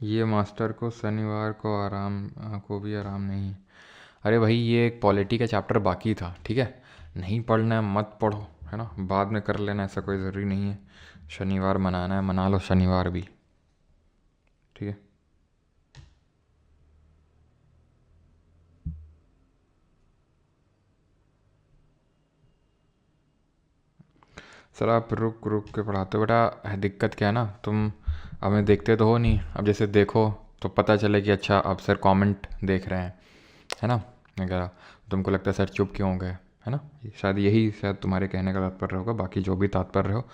ये मास्टर को शनिवार को को भी आराम नहीं। अरे भाई, ये एक पॉलिटी का चैप्टर बाकी था, ठीक है। नहीं पढ़ना है मत पढ़ो, है ना, बाद में कर लेना, ऐसा कोई ज़रूरी नहीं है। शनिवार मनाना है मना लो, शनिवार भी, ठीक है। सर आप रुक रुक के पढ़ाते हो बेटा, दिक्कत क्या है ना, तुम हमें देखते तो हो नहीं। अब जैसे देखो तो पता चले कि अच्छा अब सर कमेंट देख रहे हैं, है ना, वगैरह। तुमको लगता है सर चुप क्यों हो गए, है ना। शायद यही शायद तुम्हारे कहने का तात्पर्य होगा। बाकी जो भी तात्पर्य हो,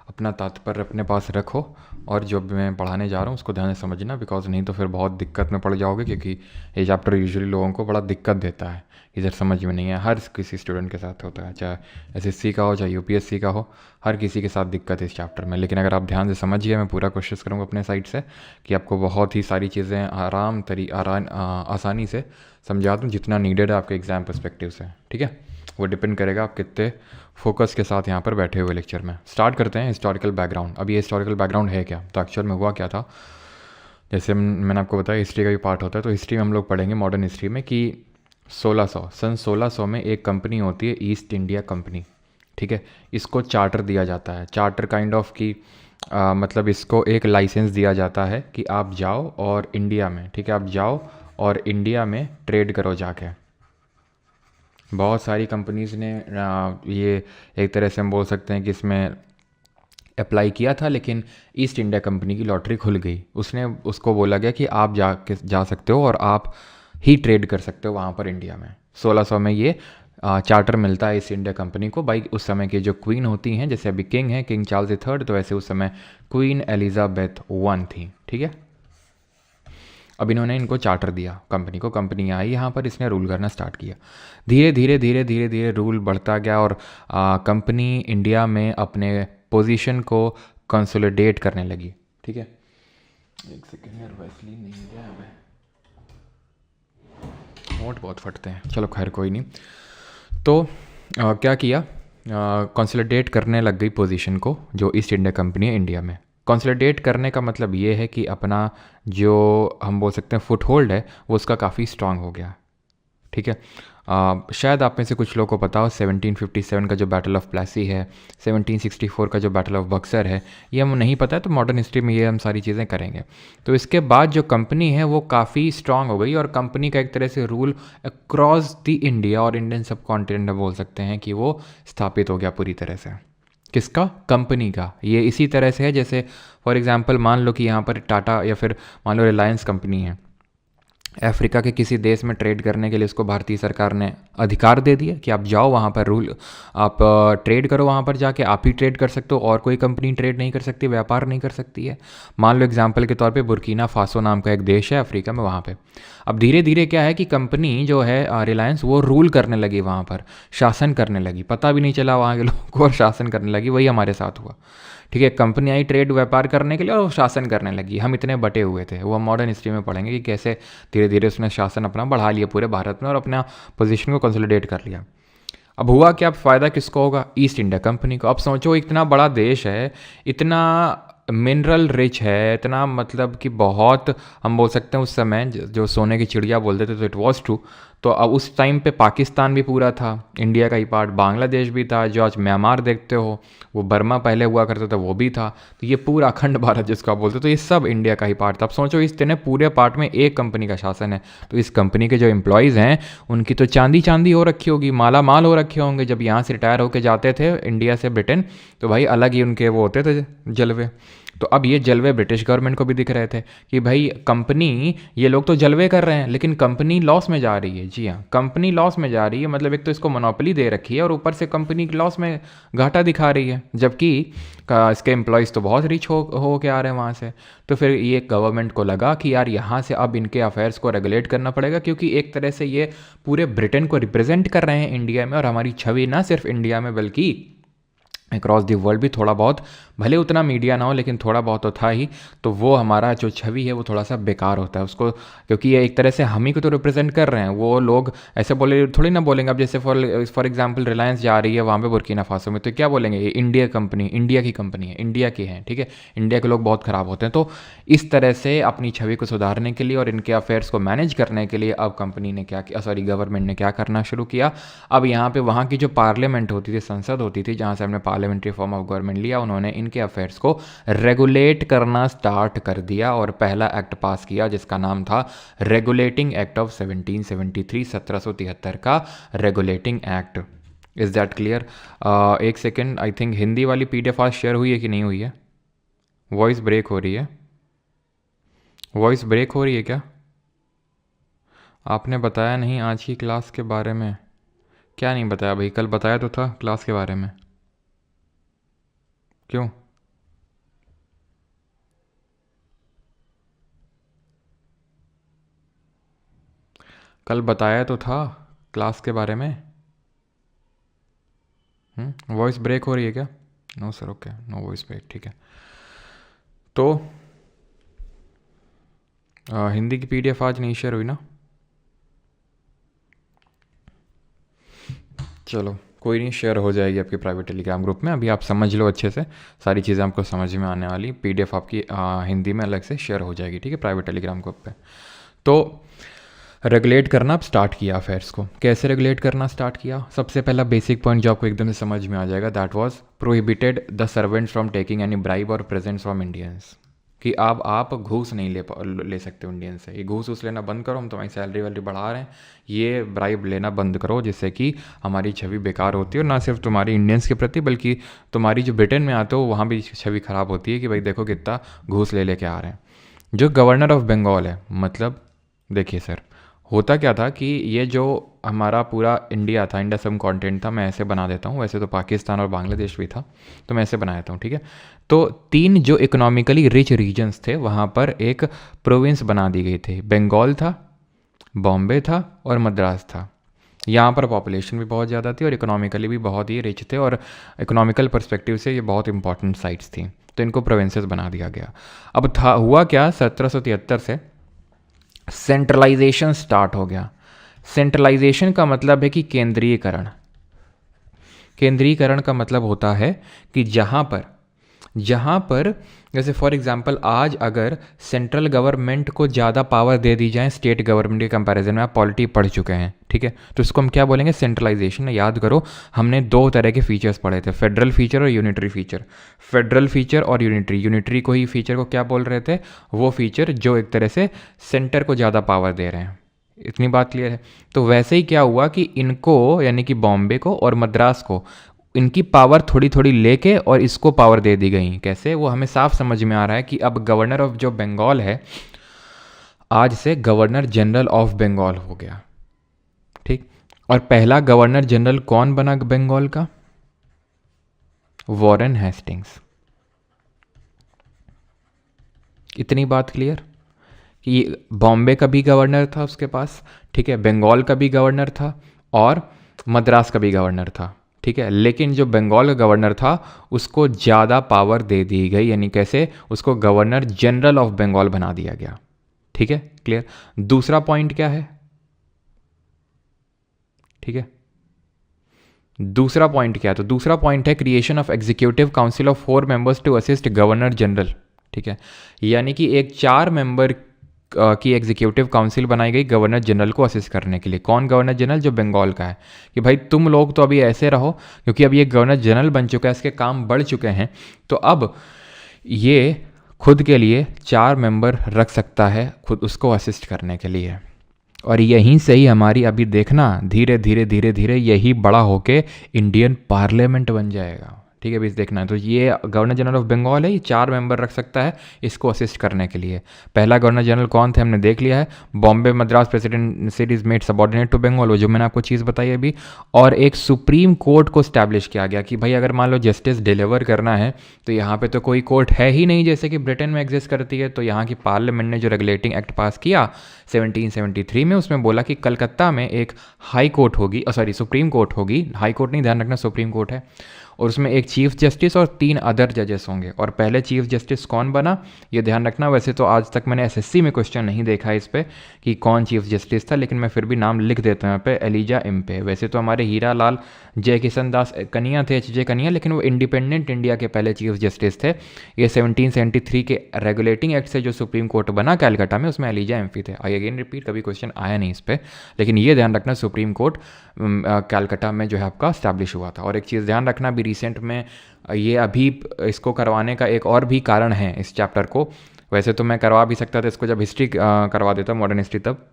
अपना तात्पर्य अपने पास रखो, और जो भी मैं पढ़ाने जा रहा हूँ उसको ध्यान से समझना, बिकॉज नहीं तो फिर बहुत दिक्कत में पड़ जाओगे, क्योंकि ये चैप्टर यूजुअली लोगों को बड़ा दिक्कत देता है, इधर समझ में नहीं है। हर किसी स्टूडेंट के साथ होता है, चाहे एसएससी का हो चाहे यूपीएससी का हो, हर किसी के साथ दिक्कत है इस चैप्टर में। लेकिन अगर आप ध्यान से समझिए, मैं पूरा कोशिश करूँगा अपने साइड से कि आपको बहुत ही सारी चीज़ें आसानी से समझा दूँ, जितना नीडेड है आपके एग्ज़ाम पर्सपेक्टिव से, ठीक है। वो डिपेंड करेगा आप कितने फोकस के साथ यहाँ पर बैठे हुए लेक्चर में। स्टार्ट करते हैं हिस्टोरिकल बैकग्राउंड। अब ये हिस्टोरिकल बैकग्राउंड है क्या, तो एक्चुअल में हुआ क्या था। जैसे मैंने आपको बताया हिस्ट्री का भी पार्ट होता है, तो हिस्ट्री में हम लोग पढ़ेंगे मॉडर्न हिस्ट्री में कि 1600 में एक कंपनी होती है, ईस्ट इंडिया कंपनी, ठीक है। इसको चार्टर दिया जाता है, चार्टर काइंड ऑफ की मतलब इसको एक लाइसेंस दिया जाता है कि आप जाओ और इंडिया में, ठीक है, आप जाओ और इंडिया में ट्रेड करो जाके। बहुत सारी कंपनीज़ ने ये एक तरह से हम बोल सकते हैं कि इसमें अप्लाई किया था, लेकिन ईस्ट इंडिया कंपनी की लॉटरी खुल गई। उसने उसको बोला गया कि आप जा सकते हो और आप ही ट्रेड कर सकते हो वहाँ पर इंडिया में। 1600 में ये चार्टर मिलता है ईस्ट इंडिया कंपनी को बाई उस समय की जो क्वीन होती हैं, जैसे अभी किंग है किंग चार्ल्स III, तो वैसे उस समय क्वीन एलिजाबेथ I थी, ठीक है। अब इन्होंने इनको चार्टर दिया कंपनी को, कंपनी आई यहाँ पर, इसने रूल करना स्टार्ट किया। धीरे धीरे धीरे धीरे धीरे रूल बढ़ता गया और कंपनी इंडिया में अपने पोजीशन को कंसोलिडेट करने लगी, ठीक है। एक सेकेंड यार, वैसलीन नहीं है हमें, होंठ बहुत फटते हैं, चलो खैर कोई नहीं। तो क्या किया, कंसोलिडेट करने लग गई पोजीशन को जो ईस्ट इंडिया कंपनी है इंडिया में। कंसोलिडेट करने का मतलब ये है कि अपना जो हम बोल सकते हैं फुट होल्ड है वो उसका काफ़ी स्ट्रांग हो गया, ठीक है। शायद आप में से कुछ लोगों को पता हो 1757 का जो बैटल ऑफ प्लासी है, 1764 का जो बैटल ऑफ बक्सर है, ये हम नहीं पता है, तो मॉडर्न हिस्ट्री में ये हम सारी चीज़ें करेंगे। तो इसके बाद जो कंपनी है वो काफ़ी स्ट्रांग हो गई, और कंपनी का एक तरह से रूल अक्रॉस द इंडिया और इंडियन सब कॉन्टिनेंट में बोल सकते हैं कि वो स्थापित हो गया पूरी तरह से। किसका, कंपनी का। ये इसी तरह से है जैसे फॉर एग्जांपल मान लो कि यहाँ पर टाटा या फिर मान लो रिलायंस कंपनी है, अफ्रीका के किसी देश में ट्रेड करने के लिए उसको भारतीय सरकार ने अधिकार दे दिया कि आप जाओ वहाँ पर रूल, आप ट्रेड करो वहाँ पर जाके, आप ही ट्रेड कर सकते हो, और कोई कंपनी ट्रेड नहीं कर सकती, व्यापार नहीं कर सकती है। मान लो एग्जांपल के तौर पे बुर्किना फासो नाम का एक देश है अफ्रीका में, वहाँ पे अब धीरे धीरे क्या है कि कंपनी जो है रिलायंस वो रूल करने लगी वहाँ पर, शासन करने लगी, पता भी नहीं चला वहाँ के लोगों को, और शासन करने लगी। वही हमारे साथ हुआ, ठीक है। कंपनी आई ट्रेड व्यापार करने के लिए और वो शासन करने लगी। हम इतने बटे हुए थे, वो हम मॉडर्न हिस्ट्री में पढ़ेंगे कि कैसे धीरे धीरे उसने शासन अपना बढ़ा लिया पूरे भारत में और अपना पोजीशन को कंसोलिडेट कर लिया। अब हुआ क्या, अब फ़ायदा किसको होगा, ईस्ट इंडिया कंपनी को। अब सोचो इतना बड़ा देश है, इतना मिनरल रिच है, इतना मतलब कि बहुत हम बोल सकते हैं उस समय जो सोने की चिड़िया बोलते थे, तो इट वॉज ट्रू। तो अब उस टाइम पे पाकिस्तान भी पूरा था इंडिया का ही पार्ट, बांग्लादेश भी था, जो आज म्यांमार देखते हो वो बर्मा पहले हुआ करता था वो भी था। तो ये पूरा अखंड भारत जिसको आप बोलते हो, तो ये सब इंडिया का ही पार्ट था। अब सोचो इस तरह पूरे पार्ट में एक कंपनी का शासन है, तो इस कंपनी के जो एम्प्लॉयज़ हैं उनकी तो चांदी चांदी हो रखी होगी, माला माल हो रखे होंगे। जब यहाँ से रिटायर होकर जाते थे इंडिया से ब्रिटेन, तो भाई अलग ही उनके वो होते थे जलवे। तो अब ये जलवे ब्रिटिश गवर्नमेंट को भी दिख रहे थे कि भाई कंपनी, ये लोग तो जलवे कर रहे हैं लेकिन कंपनी लॉस में जा रही है। जी हाँ, कंपनी लॉस में जा रही है, मतलब एक तो इसको मोनोपोली दे रखी है और ऊपर से कंपनी लॉस में घाटा दिखा रही है, जबकि इसके एम्प्लॉयज़ तो बहुत रिच हो के आ रहे हैं वहाँ से। तो फिर ये गवर्नमेंट को लगा कि यार यहाँ से अब इनके अफेयर्स को रेगुलेट करना पड़ेगा, क्योंकि एक तरह से ये पूरे ब्रिटेन को रिप्रेजेंट कर रहे हैं इंडिया में, और हमारी छवि ना सिर्फ इंडिया में बल्कि अक्रॉस दी वर्ल्ड भी थोड़ा बहुत, भले उतना मीडिया ना हो लेकिन थोड़ा बहुत तो था ही, तो वो हमारा जो छवि है वो थोड़ा सा बेकार होता है उसको, क्योंकि ये एक तरह से हम ही को तो रिप्रेजेंट कर रहे हैं। वो लोग ऐसे बोले थोड़ी ना बोलेंगे। अब जैसे फॉर एग्जांपल रिलायंस जा रही है वहाँ पे बुर्किना फासो में, तो क्या बोलेंगे, ये इंडिया कंपनी, इंडिया की कंपनी है, इंडिया की है, ठीक है, इंडिया के लोग बहुत ख़राब होते हैं। तो इस तरह से अपनी छवि को सुधारने के लिए और इनके अफेयर्स को मैनेज करने के लिए अब कंपनी ने क्या किया, सॉरी गवर्नमेंट ने क्या करना शुरू किया, अब यहाँ पे वहाँ की जो पार्लियामेंट होती थी, संसद होती थी, जहाँ से हमने पार्लियामेंट्री फॉर्म ऑफ गवर्नमेंट लिया, उन्होंने इनके अफेयर्स को रेगुलेट करना स्टार्ट कर दिया और पहला एक्ट पास किया जिसका नाम था रेगुलेटिंग एक्ट ऑफ 1773, 1773 का regulating act. Is that clear? एक सेकेंड, आई थिंक हिंदी वाली PDF आज शेयर हुई है कि नहीं हुई है? वॉइस ब्रेक हो रही है, वॉइस ब्रेक हो रही है क्या? आपने बताया नहीं आज की क्लास के बारे में। क्या नहीं बताया भाई? कल बताया तो था क्लास के बारे में, क्यों? कल बताया तो था क्लास के बारे में। वॉइस ब्रेक हो रही है क्या? No sir, okay, no voice break, ठीक है। तो हिंदी की PDF आज नहीं शेयर हुई ना? चलो कोई नहीं, शेयर हो जाएगी आपके प्राइवेट टेलीग्राम ग्रुप में। अभी आप समझ लो अच्छे से, सारी चीज़ें आपको समझ में आने वाली। PDF आपकी हिंदी में अलग से शेयर हो जाएगी, ठीक है, प्राइवेट टेलीग्राम ग्रुप पे। तो रेगुलेट करना अब स्टार्ट किया अफेयर्स को। कैसे रेगुलेट करना स्टार्ट किया? सबसे पहला बेसिक पॉइंट जो आपको एकदम से समझ में आ जाएगा, that was prohibited the servants from taking any bribe और प्रेजेंट्स फ्रॉम इंडियंस, कि अब आप घूस नहीं ले सकते इंडियन से। ये घूस उस लेना बंद करो, हम तुम्हारी सैलरी वैलरी बढ़ा रहे हैं, ये ब्राइब लेना बंद करो, जिससे कि हमारी छवि बेकार होती है, और ना सिर्फ तुम्हारी इंडियंस के प्रति बल्कि तुम्हारी जो ब्रिटेन में आते हो वहाँ भी छवि ख़राब होती है कि भाई देखो कितना घूस ले लेके आ रहे हैं। जो गवर्नर ऑफ बंगाल है, मतलब देखिए सर, होता क्या था कि ये जो हमारा पूरा इंडिया था, इंडिया सब कॉन्टिनेंट था, मैं ऐसे बना देता हूँ, वैसे तो पाकिस्तान और बांग्लादेश भी था, तो मैं ऐसे बना देता हूँ, ठीक है। तो 3 जो इकोनॉमिकली रिच रीजन्स थे वहाँ पर एक प्रोविंस बना दी गई थी। बंगाल था, बॉम्बे था और मद्रास था। यहाँ पर पॉपुलेशन भी बहुत ज़्यादा थी और इकोनॉमिकली भी बहुत ही रिच थे, और इकोनॉमिकल पर्सपेक्टिव से ये बहुत इंपॉर्टेंट साइट्स थी, तो इनको प्रोविंसेस बना दिया गया। अब था हुआ क्या, 1773 से सेंट्रलाइजेशन स्टार्ट हो गया। सेंट्रलाइजेशन का मतलब है कि केंद्रीयकरण। केंद्रीयकरण का मतलब होता है कि जहाँ पर जैसे फॉर एग्जांपल आज अगर सेंट्रल गवर्नमेंट को ज़्यादा पावर दे दी जाए स्टेट गवर्नमेंट के कंपैरिजन में, आप पॉलिटी पढ़ चुके हैं, ठीक है, तो इसको हम क्या बोलेंगे, सेंट्रलाइजेशन। याद करो हमने 2 तरह के फीचर्स पढ़े थे, फेडरल फीचर और यूनिटरी फीचर। फेडरल फीचर और यूनिटरी को ही फीचर को क्या बोल रहे थे, वो फीचर जो एक तरह से सेंटर को ज़्यादा पावर दे रहे हैं। इतनी बात क्लियर है? तो वैसे ही क्या हुआ कि इनको, यानी कि बॉम्बे को और मद्रास को, इनकी पावर थोड़ी थोड़ी लेके और इसको पावर दे दी गई। कैसे, वो हमें साफ समझ में आ रहा है कि अब गवर्नर ऑफ जो बंगाल है आज से गवर्नर जनरल ऑफ बंगाल हो गया, ठीक। और पहला गवर्नर जनरल कौन बना बंगाल का? Warren Hastings. इतनी बात क्लियर कि बॉम्बे का भी गवर्नर था उसके पास, ठीक है, बंगाल का भी गवर्नर था और मद्रास का भी गवर्नर था, ठीक है, लेकिन जो बंगाल का गवर्नर था उसको ज़्यादा पावर दे दी गई, यानी कैसे, उसको गवर्नर जनरल ऑफ बंगाल बना दिया गया, ठीक है, क्लियर। दूसरा पॉइंट क्या है, ठीक है, दूसरा पॉइंट क्या है, तो दूसरा पॉइंट है creation of executive council of 4 members to assist governor general, ठीक है, यानी कि एक 4 मेंबर की एग्जीक्यूटिव काउंसिल बनाई गई गवर्नर जनरल को असिस्ट करने के लिए। कौन गवर्नर जनरल? जो बंगाल का है, कि भाई तुम लोग तो अभी ऐसे रहो, क्योंकि अब ये गवर्नर जनरल बन चुका है, इसके काम बढ़ चुके हैं, तो अब ये खुद के लिए 4 मेंबर रख सकता है खुद उसको असिस्ट करने के लिए। और यहीं से ही हमारी अभी देखना धीरे धीरे धीरे धीरे यही बड़ा होके इंडियन पार्लियामेंट बन जाएगा, ठीक है, भी देखना है। तो ये गवर्नर जनरल ऑफ बंगाल है, ये 4 मेंबर रख सकता है इसको असिस्ट करने के लिए। पहला गवर्नर जनरल कौन थे हमने देख लिया है, Bombay Madras presidency is made subordinate to Bengal, वो जो मैंने आपको चीज़ बताई अभी। और एक सुप्रीम कोर्ट को स्टैब्लिश किया गया कि भाई अगर मान लो जस्टिस डिलीवर करना है तो यहाँ पे तो कोई कोर्ट है ही नहीं जैसे कि ब्रिटेन में एग्जिस्ट करती है, तो यहाँ की पार्लियामेंट ने जो रेगुलेटिंग एक्ट पास किया 1773 में, उसमें बोला कि कलकत्ता में एक हाई कोर्ट होगी, सॉरी सुप्रीम कोर्ट होगी, हाई कोर्ट नहीं, ध्यान रखना सुप्रीम कोर्ट है, और उसमें एक चीफ जस्टिस और 3 अदर जजेस होंगे। और पहले चीफ जस्टिस कौन बना ये ध्यान रखना। वैसे तो आज तक मैंने एसएससी में क्वेश्चन नहीं देखा इस पे कि कौन चीफ जस्टिस था, लेकिन मैं फिर भी नाम लिख देता हूँ यहाँ पे, एलिजा इम्पे। वैसे तो हमारे हीरा लाल जय किशन दास कन्या थे, एच जे कन्या, लेकिन वो इंडिपेंडेंट इंडिया के पहले चीफ जस्टिस थे। ये 1773 के रेगुलेटिंग एक्ट से जो सुप्रीम कोर्ट बना कैलकाटा में, उसमें एलिजा एम्फी थे। आई अगेन रिपीट, कभी क्वेश्चन आया नहीं इस पर, लेकिन ये ध्यान रखना सुप्रीम कोर्ट कैलकाटा में जो है आपका स्टैब्लिश हुआ था। और एक चीज़ ध्यान रखना भी, रिसेंट में ये अभी इसको करवाने का एक और भी कारण है इस चैप्टर को। वैसे तो मैं करवा भी सकता था इसको जब हिस्ट्री करवा देता, मॉडर्न हिस्ट्री तब,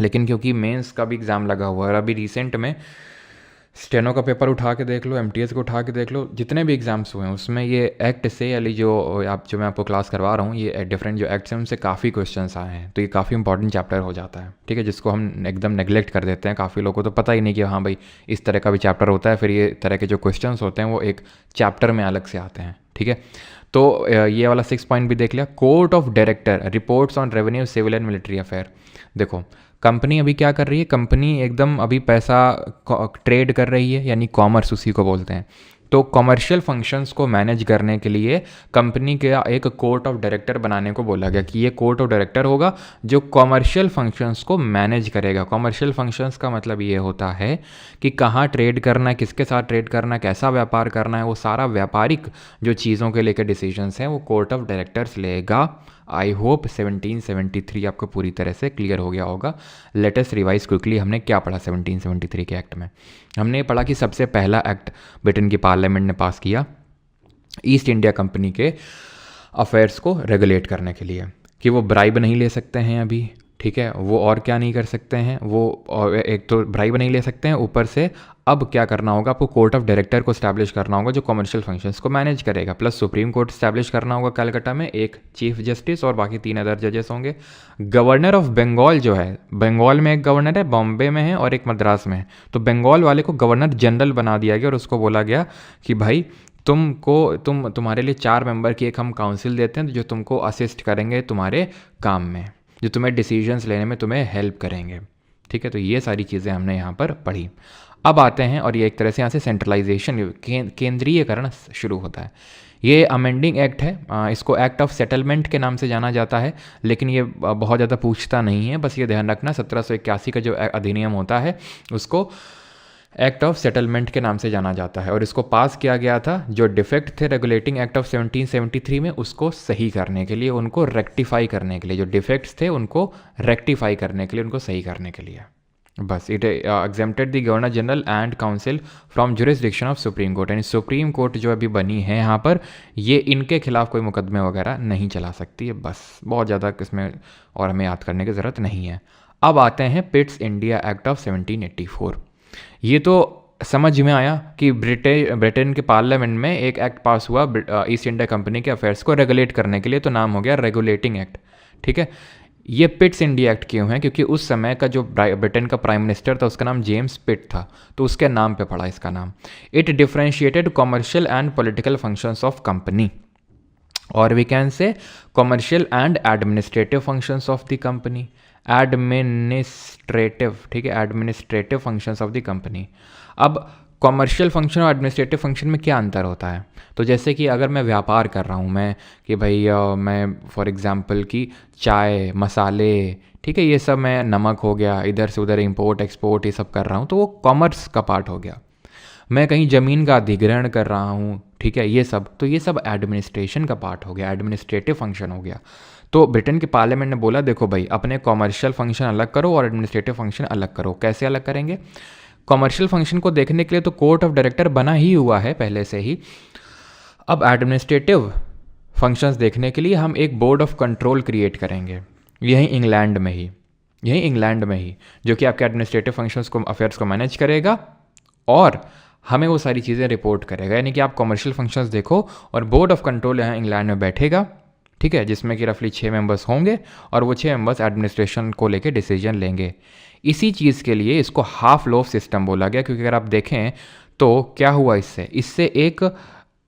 लेकिन क्योंकि मेंस का भी एग्ज़ाम लगा हुआ है और अभी रिसेंट में स्टेनो का पेपर उठा के देख लो, एमटीएस को उठा के देख लो, जितने भी एग्जाम्स हुए हैं उसमें ये एक्ट से यानी जो मैं आपको क्लास करवा रहा हूँ, ये डिफरेंट जो एक्ट्स हैं उनसे काफ़ी क्वेश्चंस आए हैं। तो ये काफ़ी इंपॉर्टेंट चैप्टर हो जाता है, ठीक है, जिसको हम एकदम नेग्लेक्ट कर देते हैं। काफ़ी लोगों को तो पता ही नहीं कि हाँ भाई इस तरह का भी चैप्टर होता है, फिर ये तरह के जो क्वेश्चंस होते हैं वो एक चैप्टर में अलग से आते हैं, ठीक है। तो ये वाला 6 पॉइंट भी देख लिया। Court of director reports on revenue, civil and military affair. देखो कंपनी अभी क्या कर रही है, कंपनी एकदम अभी पैसा ट्रेड कर रही है, यानी कॉमर्स उसी को बोलते हैं। तो कॉमर्शियल फंक्शंस को मैनेज करने के लिए कंपनी के एक कोर्ट ऑफ डायरेक्टर बनाने को बोला गया कि ये कोर्ट ऑफ डायरेक्टर होगा जो कॉमर्शियल फंक्शंस को मैनेज करेगा। कॉमर्शियल फंक्शंस का मतलब ये होता है कि कहाँ ट्रेड करना है, किसके साथ ट्रेड करना है, कैसा व्यापार करना है, वो सारा व्यापारिक जो चीज़ों के लेकर डिसीजंस हैं वो कोर्ट ऑफ डायरेक्टर्स लेगा। आई होप 1773 आपको पूरी तरह से क्लियर हो गया होगा। लेटेस्ट रिवाइज क्विकली, हमने क्या पढ़ा 1773 के एक्ट में? हमने पढ़ा कि सबसे पहला एक्ट ब्रिटेन की पार्लियामेंट ने पास किया ईस्ट इंडिया कंपनी के अफेयर्स को रेगुलेट करने के लिए, कि वो ब्राइब नहीं ले सकते हैं अभी, ठीक है, वो और क्या नहीं कर सकते हैं, वो और एक तो ब्राइब नहीं ले सकते हैं, ऊपर से अब क्या करना होगा आपको, कोर्ट ऑफ डायरेक्टर को स्टैब्लिश करना होगा जो कमर्शियल फंक्शंस को मैनेज करेगा, प्लस सुप्रीम कोर्ट स्टैब्लिश करना होगा कलकत्ता में, एक चीफ जस्टिस और बाकी 3 अदर जजेस होंगे। गवर्नर ऑफ बंगाल जो है, बंगाल में एक गवर्नर है, बॉम्बे में है और एक मद्रास में है, तो बंगाल वाले को गवर्नर जनरल बना दिया गया और उसको बोला गया कि भाई तुम्हारे लिए 4 मेंबर की एक हम काउंसिल देते हैं जो तुमको असिस्ट करेंगे तुम्हारे काम में, जो तुम्हें डिसीजंस लेने में तुम्हें हेल्प करेंगे, ठीक है। तो ये सारी चीज़ें हमने यहाँ पर पढ़ी। अब आते हैं, और ये एक तरह से यहाँ से सेंट्रलाइजेशन, केंद्रीयकरण शुरू होता है। ये अमेंडिंग एक्ट है, इसको एक्ट ऑफ सेटलमेंट के नाम से जाना जाता है, लेकिन ये बहुत ज़्यादा पूछता नहीं है, बस ये ध्यान रखना 1781 का जो अधिनियम होता है उसको एक्ट ऑफ सेटलमेंट के नाम से जाना जाता है। और इसको पास किया गया था, जो डिफेक्ट थे रेगुलेटिंग एक्ट ऑफ 1773 में उसको सही करने के लिए, उनको रेक्टिफाई करने के लिए, जो डिफेक्ट्स थे उनको रेक्टिफाई करने के लिए, उनको सही करने के लिए, बस। It exempted the governor general and council from jurisdiction of supreme court, यानी सुप्रीम कोर्ट जो अभी बनी है यहाँ पर, ये इनके खिलाफ कोई मुकदमे वगैरह नहीं चला सकती है, बस। बहुत ज़्यादा इसमें और हमें याद करने की ज़रूरत नहीं है। अब आते हैं पिट्स इंडिया एक्ट ऑफ 1784। ये तो समझ में आया कि ब्रिटेन के पार्लियामेंट में एक एक्ट पास हुआ ईस्ट इंडिया कंपनी के अफेयर्स को रेगुलेट करने के लिए, तो नाम हो गया रेगुलेटिंग एक्ट, ठीक है। ये पिट्स इंडिया एक्ट क्यों है? क्योंकि उस समय का जो ब्रिटेन का प्राइम मिनिस्टर था उसका नाम जेम्स पिट था, तो उसके नाम पे पड़ा इसका नाम। It differentiated commercial and political functions of company, और we can say commercial and administrative functions of the company, administrative, ठीक है, administrative functions of the company. अब कॉमर्शियल फंक्शन और एडमिनिस्ट्रेटिव फंक्शन में क्या अंतर होता है? तो जैसे कि अगर मैं व्यापार कर रहा हूँ, मैं कि भाई मैं फॉर एग्जांपल कि चाय, मसाले, ठीक है, ये सब, मैं नमक हो गया, इधर से उधर इंपोर्ट एक्सपोर्ट ये सब कर रहा हूँ, तो वो कॉमर्स का पार्ट हो गया। मैं कहीं ज़मीन का अधिग्रहण कर रहा हूँ, ठीक है, ये सब, तो ये सब एडमिनिस्ट्रेशन का पार्ट हो गया, एडमिनिस्ट्रेटिव फंक्शन हो गया। तो ब्रिटेन के पार्लियामेंट ने बोला देखो भाई, अपने कॉमर्शियल फंक्शन अलग करो और एडमिनिस्ट्रेटिव फंक्शन अलग करो। कैसे अलग करेंगे? कॉमर्शियल फंक्शन को देखने के लिए तो कोर्ट ऑफ डायरेक्टर बना ही हुआ है पहले से ही। अब एडमिनिस्ट्रेटिव फंक्शंस देखने के लिए हम एक बोर्ड ऑफ कंट्रोल क्रिएट करेंगे, यहीं इंग्लैंड में ही, जो कि आपके एडमिनिस्ट्रेटिव फंक्शंस को, अफेयर्स को मैनेज करेगा और हमें वो सारी चीज़ें रिपोर्ट करेगा। यानी कि आप कॉमर्शियल फंक्शंस देखो और बोर्ड ऑफ कंट्रोल यहाँ इंग्लैंड में बैठेगा, ठीक है, जिसमें कि रफली 6 मेंबर्स होंगे और वो 6 मेंबर्स एडमिनिस्ट्रेशन को लेके डिसीजन लेंगे। इसी चीज़ के लिए इसको हाफ लोफ सिस्टम बोला गया, क्योंकि अगर आप देखें तो क्या हुआ इससे एक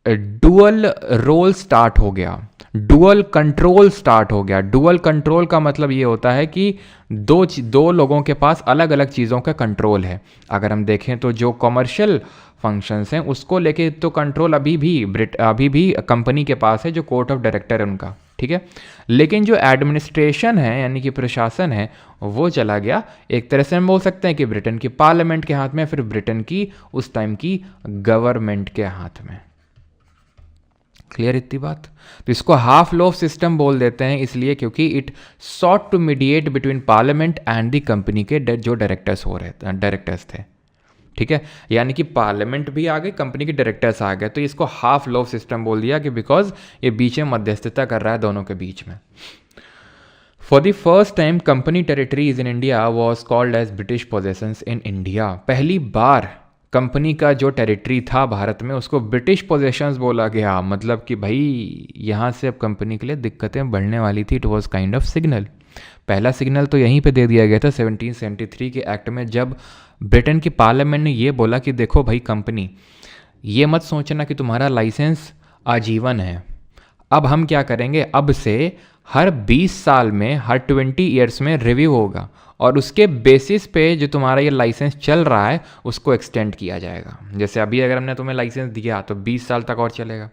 डुअल रोल स्टार्ट हो गया, डुअल कंट्रोल स्टार्ट हो गया। डुअल कंट्रोल का मतलब ये होता है कि दो लोगों के पास अलग अलग चीज़ों का कंट्रोल है। अगर हम देखें तो जो कमर्शियल फंक्शंस हैं उसको लेके तो कंट्रोल अभी भी कंपनी के पास है, जो कोर्ट ऑफ डायरेक्टर है उनका, ठीक है। लेकिन जो एडमिनिस्ट्रेशन है यानी कि प्रशासन है वो चला गया, एक तरह से हम बोल सकते हैं कि ब्रिटेन की पार्लियामेंट के हाथ में, फिर ब्रिटेन की उस टाइम की गवर्नमेंट के हाथ में। क्लियर इतनी बात? तो इसको हाफ लोफ सिस्टम बोल देते हैं, इसलिए क्योंकि it sought to mediate between parliament and the company के जो डायरेक्टर्स थे, ठीक है। यानी कि पार्लियामेंट भी आ गए, कंपनी के डायरेक्टर्स आ गए, तो इसको हाफ लोफ सिस्टम बोल दिया कि बिकॉज ये बीच में मध्यस्थता कर रहा है दोनों के बीच में। For the first time company territories in India was called as British possessions in India. पहली बार कंपनी का जो टेरिटरी था भारत में उसको ब्रिटिश पोजेशंस बोला गया, मतलब कि भाई यहाँ से अब कंपनी के लिए दिक्कतें बढ़ने वाली थी। It was kind of signal. पहला सिग्नल तो यहीं पे दे दिया गया था 1773 के एक्ट में, जब ब्रिटेन की पार्लियामेंट ने ये बोला कि देखो भाई कंपनी, ये मत सोचना कि तुम्हारा लाइसेंस आजीवन है। अब हम क्या करेंगे, अब से हर 20 साल में, हर 20 ईयर्स में रिव्यू होगा और उसके बेसिस पे जो तुम्हारा ये लाइसेंस चल रहा है उसको एक्सटेंड किया जाएगा। जैसे अभी अगर हमने तुम्हें लाइसेंस दिया तो 20 साल तक और चलेगा,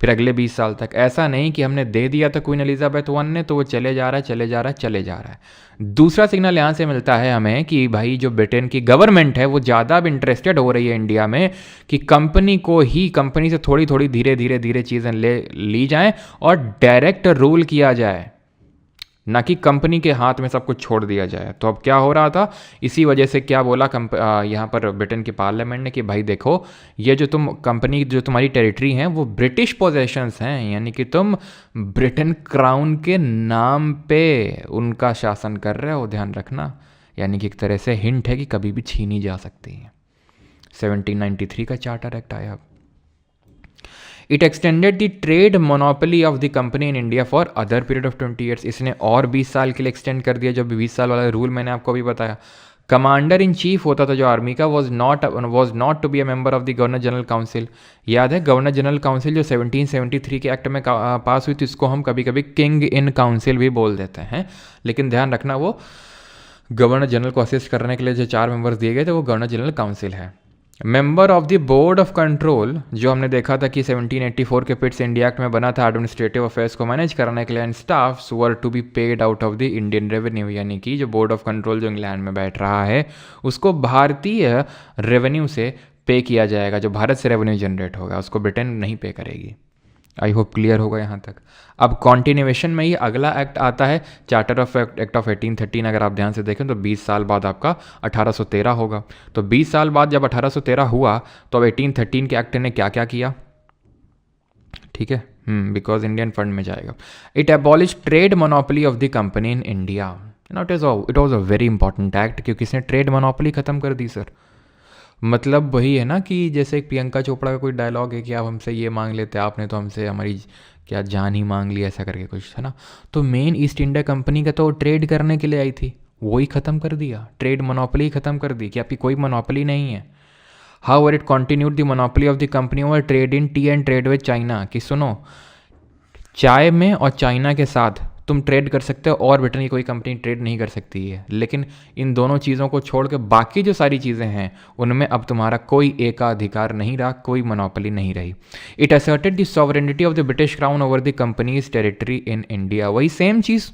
फिर अगले 20 साल तक। ऐसा नहीं कि हमने दे दिया था क्वीन एलिजाबेथ वन ने तो वो चले जा रहा है। दूसरा सिग्नल यहाँ से मिलता है हमें कि भाई जो ब्रिटेन की गवर्नमेंट है वो ज़्यादा अब इंटरेस्टेड हो रही है इंडिया में कि कंपनी से थोड़ी थोड़ी धीरे धीरे चीज़ें ली जाएं और डायरेक्ट रूल किया जाए, ना कि कंपनी के हाथ में सब कुछ छोड़ दिया जाए। तो अब क्या हो रहा था, इसी वजह से क्या बोला यहाँ पर ब्रिटेन की पार्लियामेंट ने कि भाई देखो, ये जो तुम्हारी टेरिटरी हैं वो ब्रिटिश पोजेशंस हैं, यानी कि तुम ब्रिटेन क्राउन के नाम पे उनका शासन कर रहे हो, ध्यान रखना। यानी कि एक तरह से हिंट है कि कभी भी छीनी जा सकती है। 1793 का चार्टर एक्ट आया। It extended the trade monopoly of the company in India for other period of 20 years. इसने और 20 साल के लिए एक्सटेंड कर दिया, जो 20 साल वाला रूल मैंने आपको अभी बताया। कमांडर इन चीफ होता था जो आर्मी का, was not to be a member of the governor general council. याद है गवर्नर जनरल काउंसिल जो 1773 के एक्ट में पास हुई थी, इसको हम कभी कभी किंग इन काउंसिल भी बोल देते हैं, लेकिन ध्यान रखना वो गवर्नर जनरल को असिस्ट करने के लिए जो 4 मेंबर्स दिए गए थे वो गवर्नर जनरल काउंसिल है। Member of the board of control, जो हमने देखा था कि 1784 के पिट्स इंडिया एक्ट में बना था एडमिनिस्ट्रेटिव अफेयर्स को मैनेज करने के लिए, and staffs were to be paid out of the Indian revenue. यानी कि जो बोर्ड ऑफ कंट्रोल जो इंग्लैंड में बैठ रहा है उसको भारतीय रेवेन्यू से पे किया जाएगा, जो भारत से रेवेन्यू जनरेट होगा उसको ब्रिटेन नहीं पे करेगी। आई होप क्लियर होगा यहाँ तक। अब कॉन्टिन्यूएशन में ही अगला एक्ट आता है चार्टर ऑफ एक्ट ऑफ 1813। अगर आप ध्यान से देखें तो 20 साल बाद आपका 1813 होगा। तो 20 साल बाद जब 1813 हुआ तो अब 1813 के एक्ट ने क्या क्या किया, ठीक है, बिकॉज इंडियन फंड में जाएगा। It abolish trade monopoly of the company in India. It was a very important act, क्योंकि इसने ट्रेड मोनोपोली खत्म कर दी सर। मतलब वही है ना कि जैसे एक प्रियंका चोपड़ा का कोई डायलॉग है कि आप हमसे ये मांग लेते, आपने तो हमसे हमारी क्या जान ही मांग ली, ऐसा करके कुछ है ना। तो मेन ईस्ट इंडिया कंपनी का तो ट्रेड करने के लिए आई थी, वही ख़त्म कर दिया, ट्रेड मोनोपोली ख़त्म कर दी कि आपकी कोई मोनोपोली नहीं है। How it continued the monopoly of the company over trade in T and trade with China, कि सुनो चाय में और चाइना के साथ तुम ट्रेड कर सकते हो और ब्रिटेन की कोई कंपनी ट्रेड नहीं कर सकती है, लेकिन इन दोनों चीज़ों को छोड़ के बाकी जो सारी चीज़ें हैं उनमें अब तुम्हारा कोई एकाधिकार नहीं रहा, कोई मोनोपोली नहीं रही। It asserted the sovereignty of the British crown over the companies territory in India. वही सेम चीज़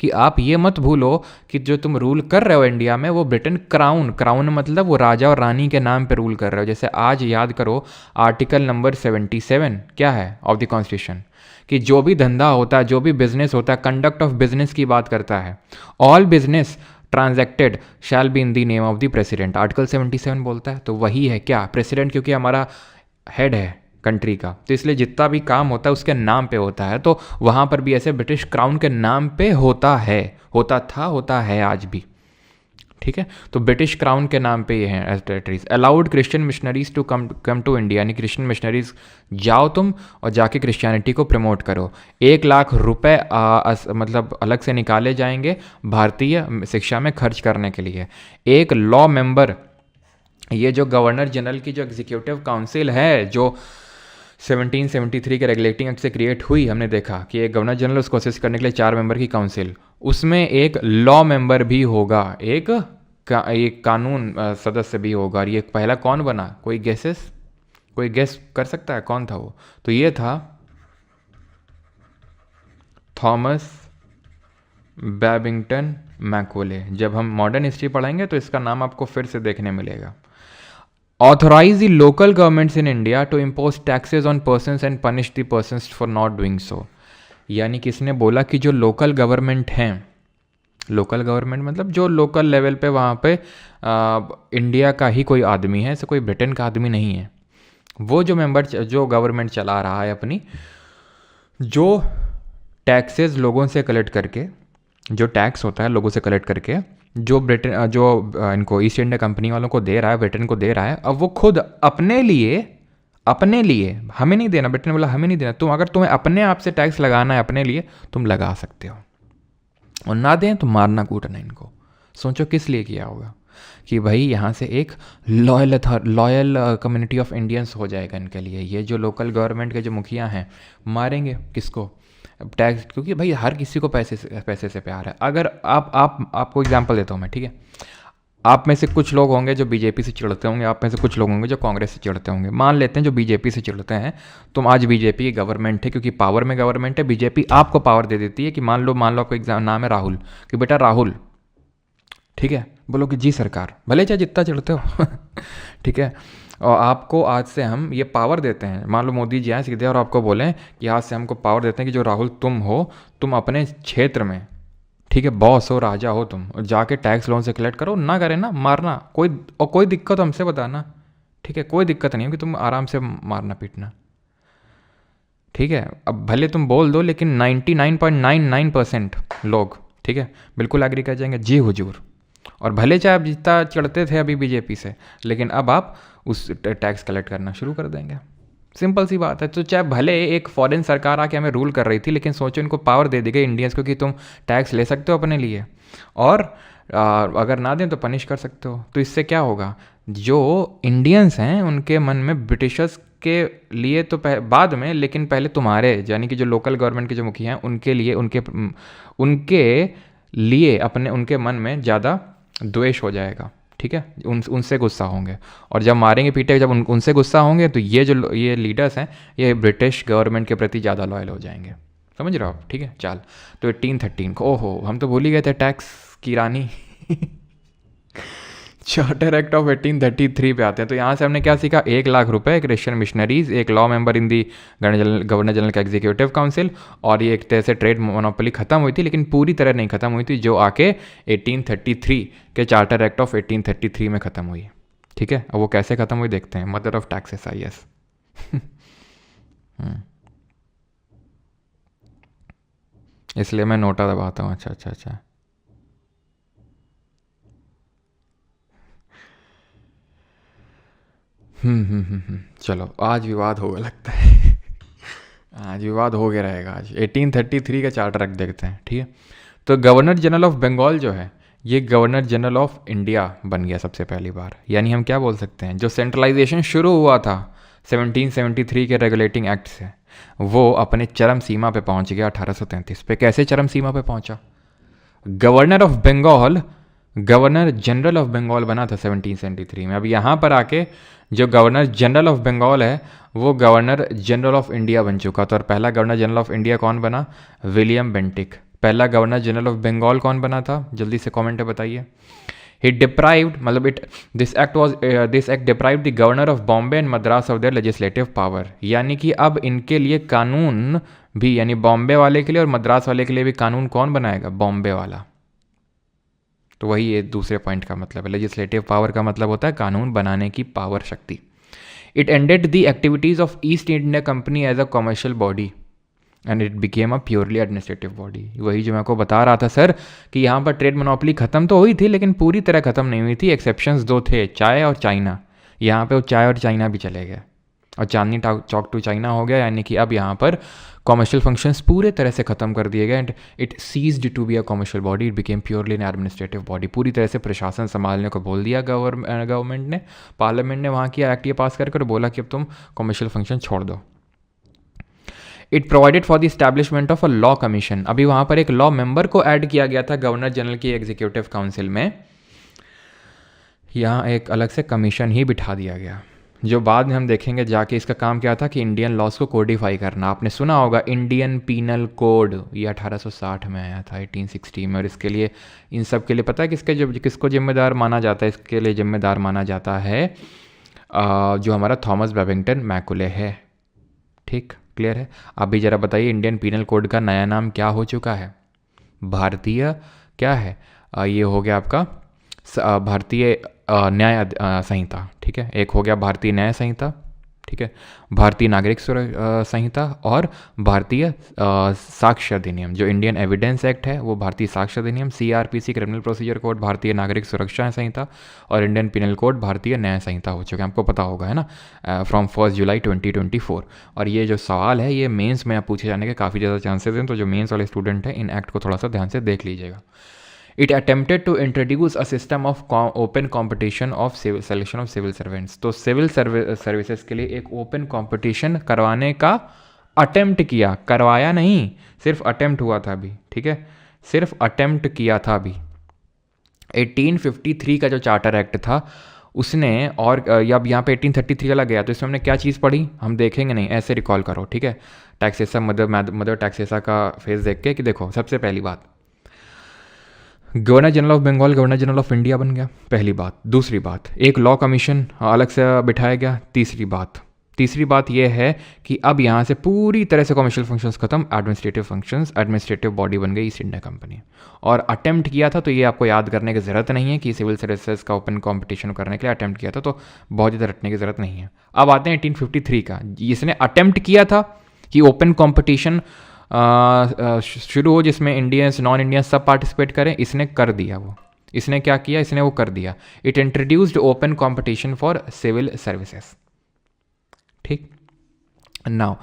कि आप ये मत भूलो कि जो तुम रूल कर रहे हो इंडिया में वो ब्रिटेन क्राउन मतलब वो राजा और रानी के नाम पे रूल कर रहे हो। जैसे आज याद करो आर्टिकल नंबर 77 क्या है ऑफ द कॉन्स्टिट्यूशन, कि जो भी धंधा होता है, जो भी बिजनेस होता है, कंडक्ट ऑफ बिजनेस की बात करता है। All business transacted shall be in the name of the president, article 77 बोलता है। तो वही है क्या, प्रेसिडेंट क्योंकि हमारा हेड है कंट्री का, तो इसलिए जितना भी काम होता है उसके नाम पे होता है। तो वहाँ पर भी ऐसे ब्रिटिश क्राउन के नाम पे होता है, होता है आज भी, ठीक है। तो ब्रिटिश क्राउन के नाम पे ये हैं as territories. Allowed Christian missionaries to come to India, यानी क्रिश्चियन मिशनरीज जाओ तुम और जाके क्रिश्चियनिटी को प्रमोट करो। 1 लाख रुपए मतलब अलग से निकाले जाएंगे भारतीय शिक्षा में खर्च करने के लिए। एक लॉ मेंबर, ये जो गवर्नर जनरल की जो एग्जीक्यूटिव काउंसिल है, जो 1773 के रेगुलेटिंग एक्ट से क्रिएट हुई, हमने देखा कि एक गवर्नर जनरल उसको असिस्ट करने के लिए 4 मेंबर की काउंसिल, उसमें एक लॉ मेंबर भी होगा, एक कानून सदस्य भी होगा। और ये पहला कौन बना, कोई गेस कर सकता है कौन था वो? तो ये था थॉमस बैबिंगटन मैकॉले। जब हम मॉडर्न हिस्ट्री पढ़ेंगे तो इसका नाम आपको फिर से देखने मिलेगा। Authorise the local governments in India to impose taxes on persons and punish the persons for not doing so. यानी किसने बोला कि जो लोकल गवर्नमेंट हैं, लोकल गवर्नमेंट मतलब जो लोकल लेवल पे वहाँ पे इंडिया का ही कोई आदमी है, ऐसे कोई ब्रिटेन का आदमी नहीं है, वो जो गवर्नमेंट चला रहा है अपनी, जो टैक्सेस लोगों से कलेक्ट करके, जो टैक्स होता है लोगों से कलेक्ट करके, जो इनको ईस्ट इंडिया कंपनी वालों को दे रहा है, ब्रिटेन को दे रहा है, अब वो खुद अपने लिए हमें नहीं देना, ब्रिटेन बोला हमें नहीं देना, अगर तुम्हें अपने आप से टैक्स लगाना है अपने लिए, तुम लगा सकते हो, और ना दें तो मारना कूटना इनको। सोचो किस लिए किया होगा, कि भाई यहाँ से एक लॉयल कम्युनिटी ऑफ इंडियंस हो जाएगा इनके लिए। ये जो लोकल गवर्नमेंट के जो मुखिया हैं मारेंगे किसको, टैक्स, क्योंकि भाई हर किसी को पैसे से प्यार है। अगर आपको एग्जांपल देता हूँ मैं, ठीक है, आप में से कुछ लोग होंगे जो बीजेपी से चिढ़ते होंगे, आप में से कुछ लोग होंगे जो कांग्रेस से चिढ़ते होंगे। मान लेते हैं जो बीजेपी से चिढ़ते हैं, तुम आज बीजेपी की गवर्नमेंट है, क्योंकि पावर में गवर्नमेंट है, बीजेपी आपको पावर दे देती है कि मान लो आपको एग्जाम नाम है राहुल, कि बेटा राहुल, ठीक है, बोलो कि जी सरकार, भले चाहे जितना चिढ़ते हो ठीक है, और आपको आज से हम ये पावर देते हैं, मान लो मोदी जी आए सीधे और आपको बोलें कि आज से हमको पावर देते हैं कि जो राहुल तुम हो, तुम अपने क्षेत्र में, ठीक है, बॉस हो, राजा हो तुम, और जाके टैक्स लोन से कलेक्ट करो, ना करे ना मारना, कोई दिक्कत हमसे बताना, ठीक है, कोई दिक्कत नहीं हो कि तुम आराम से मारना पीटना, ठीक है। अब भले तुम बोल दो, लेकिन 99.99% लोग, ठीक है, बिल्कुल एग्री कर जाएंगे, जी हुजूर। और भले चाहे आप जितना चढ़ते थे अभी बीजेपी से, लेकिन अब आप उस टैक्स कलेक्ट करना शुरू कर देंगे, सिंपल सी बात है। तो चाहे भले एक फॉरेन सरकार आके हमें रूल कर रही थी, लेकिन सोचो इनको पावर दे दी गई इंडियंस को कि तुम टैक्स ले सकते हो अपने लिए, और अगर ना दें तो पनिश कर सकते हो। तो इससे क्या होगा, जो इंडियंस हैं उनके मन में ब्रिटिशर्स के लिए तो बाद में, लेकिन पहले तुम्हारे, यानी कि जो लोकल गवर्नमेंट के जो मुखिया हैं उनके लिए, उनके मन में ज़्यादा द्वेष हो जाएगा, ठीक है, उनसे गुस्सा होंगे, और जब मारेंगे पीटेंगे, जब उनसे गुस्सा होंगे, तो ये लीडर्स हैं, ये ब्रिटिश गवर्नमेंट के प्रति ज़्यादा लॉयल हो जाएंगे, समझ रहे हो आप, ठीक है। चल, तो 1813 को, ओहो हम तो भूल ही गए थे टैक्स की रानी चार्टर एक्ट ऑफ 1833 पे आते हैं। तो यहाँ से हमने क्या सीखा, 1 लाख रुपए, क्रिश्चियन मिशनरीज, एक law member in the governor general का एग्जीक्यूटिव काउंसिल, और ये एक तरह से ट्रेड मोनोपोली खत्म हुई थी, लेकिन पूरी तरह नहीं खत्म हुई थी, जो आके 1833 के चार्टर एक्ट ऑफ 1833 में ख़त्म हुई, ठीक है। अब वो कैसे ख़त्म हुई देखते हैं, मदर ऑफ टैक्सेस IS इसलिए मैं नोटा दबाता हूँ। अच्छा चलो, आज विवाद होगा लगता है आज विवाद हो गया रहेगा। आज 1833 का चार्टर एक्ट देखते हैं, ठीक है। तो गवर्नर जनरल ऑफ बंगाल जो है, ये गवर्नर जनरल ऑफ इंडिया बन गया सबसे पहली बार। यानी हम क्या बोल सकते हैं, जो सेंट्रलाइजेशन शुरू हुआ था 1773 के रेगुलेटिंग एक्ट से, वो अपने चरम सीमा पे पहुंच गया 1833 पे। कैसे चरम सीमा पे पहुंचा, गवर्नर जनरल ऑफ बंगाल बना था 1773 में। अब यहाँ पर आके जो गवर्नर जनरल ऑफ बंगाल है, वो गवर्नर जनरल ऑफ इंडिया बन चुका था। और पहला गवर्नर जनरल ऑफ इंडिया कौन बना, विलियम बेंटिक। पहला गवर्नर जनरल ऑफ बंगाल कौन बना था, जल्दी से कमेंट में बताइए। This act deprived the governor of Bombay and Madras of their legislative power. यानी कि अब इनके लिए कानून भी, यानी बॉम्बे वाले के लिए और मद्रास वाले के लिए भी कानून कौन बनाएगा, बॉम्बे वाला। तो वही ये दूसरे पॉइंट का मतलब है। लेजिस्लेटिव पावर का मतलब होता है कानून बनाने की पावर, शक्ति। It ended the activities of East India Company as a commercial body and it became a purely administrative body. वही जो मैं आपको बता रहा था सर, कि यहाँ पर ट्रेड मोनोपोली खत्म तो हुई थी, लेकिन पूरी तरह खत्म नहीं हुई थी। एक्सेप्शंस 2 थे, चाय और चाइना। यहाँ पे वो चाय और चाइना भी चले गए, और चांदनी चौक टू चाइना हो गया। यानी कि अब यहाँ पर कॉमर्शियल फंक्शंस पूरे तरह से ख़त्म कर दिए गए and it ceased to be a commercial body, it became purely an administrative body. पूरी तरह से प्रशासन संभालने को बोल दिया गवर्नमेंट ने। पार्लियामेंट ने वहाँ किया एक्ट ये पास कर बोला कि अब तुम कॉमर्शियल फंक्शन छोड़ दो, it provided for the establishment of a law commission. अभी वहाँ पर एक लॉ मेंबर को ऐड किया गया था गवर्नर जनरल की एग्जीक्यूटिव काउंसिल में, यहाँ एक अलग से कमीशन ही बिठा दिया गया, जो बाद में हम देखेंगे जाके इसका काम क्या था कि इंडियन लॉज को कोडिफाई करना। आपने सुना होगा इंडियन पीनल कोड, ये 1860 में आया था, 1860 में, और इसके लिए इन सब के लिए पता है किसको जिम्मेदार माना जाता है? इसके लिए जिम्मेदार माना जाता है जो हमारा थॉमस बेबिंगटन मैकुले है। ठीक, क्लियर है? अभी ज़रा बताइए इंडियन पीनल कोड का नया नाम क्या हो चुका है? भारतीय क्या है? ये हो गया आपका भारतीय न्याय संहिता। ठीक है, एक हो गया भारतीय न्याय संहिता, ठीक है, भारतीय नागरिक संहिता और भारतीय साक्ष्य अधिनियम। जो इंडियन एविडेंस एक्ट है वो भारतीय साक्ष्य अधिनियम, सीआरपीसी क्रिमिनल प्रोसीजर कोड भारतीय नागरिक सुरक्षा संहिता और इंडियन पिनल कोड भारतीय न्याय संहिता हो चुके हैं। आपको पता होगा, है ना, फ्रॉम 1 जुलाई 2024। और ये जो सवाल है ये मेंस में पूछे जाने के काफ़ी ज़्यादा चांसेस हैं, तो जो मेंस वाले स्टूडेंट हैं इन एक्ट को थोड़ा सा ध्यान से देख लीजिएगा। It attempted to introduce a system of open competition of selection of civil servants। तो सिविल सर्विसेज के लिए एक ओपन कंपटीशन करवाने का अटेम्प्ट किया, करवाया नहीं, सिर्फ अटेम्प्ट हुआ था अभी। ठीक है, सिर्फ अटेम्प्ट किया था अभी। 1853 का जो चार्टर एक्ट था उसने, और अब यहाँ पे 1833 वाला गया, तो इसमें हमने क्या चीज़ पढ़ी हम देखेंगे नहीं, ऐसे रिकॉल करो। ठीक है, टैक्सेसा मदर टैक्सेसा का फेज देख के कि देखो, सबसे पहली बात governor general of Bengal governor general of India बन गया, पहली बात। दूसरी बात, एक लॉ कमीशन अलग से बिठाया गया। तीसरी बात यह है कि अब यहाँ से पूरी तरह से कमर्शियल फंक्शंस खत्म, एडमिनिस्ट्रेटिव फंक्शंस, एडमिनिस्ट्रेटिव बॉडी बन गई ईस्ट इंडिया कंपनी। और अटेम्प्ट किया था, तो ये आपको याद करने की ज़रूरत नहीं है कि सिविल सर्विसेज का ओपन कॉम्पिटिशन करने के लिए अटेम्प्ट किया था, तो बहुत ज़्यादा रटने की ज़रूरत नहीं है। अब आते हैं 1853 का, इसने अटेम्प्ट किया था कि ओपन कॉम्पिटिशन शुरू हो जिसमें इंडियंस नॉन इंडियंस सब पार्टिसिपेट करें, इसने कर दिया वो। इसने क्या किया? इसने वो कर दिया। It introduced open competition for civil services. ठीक, now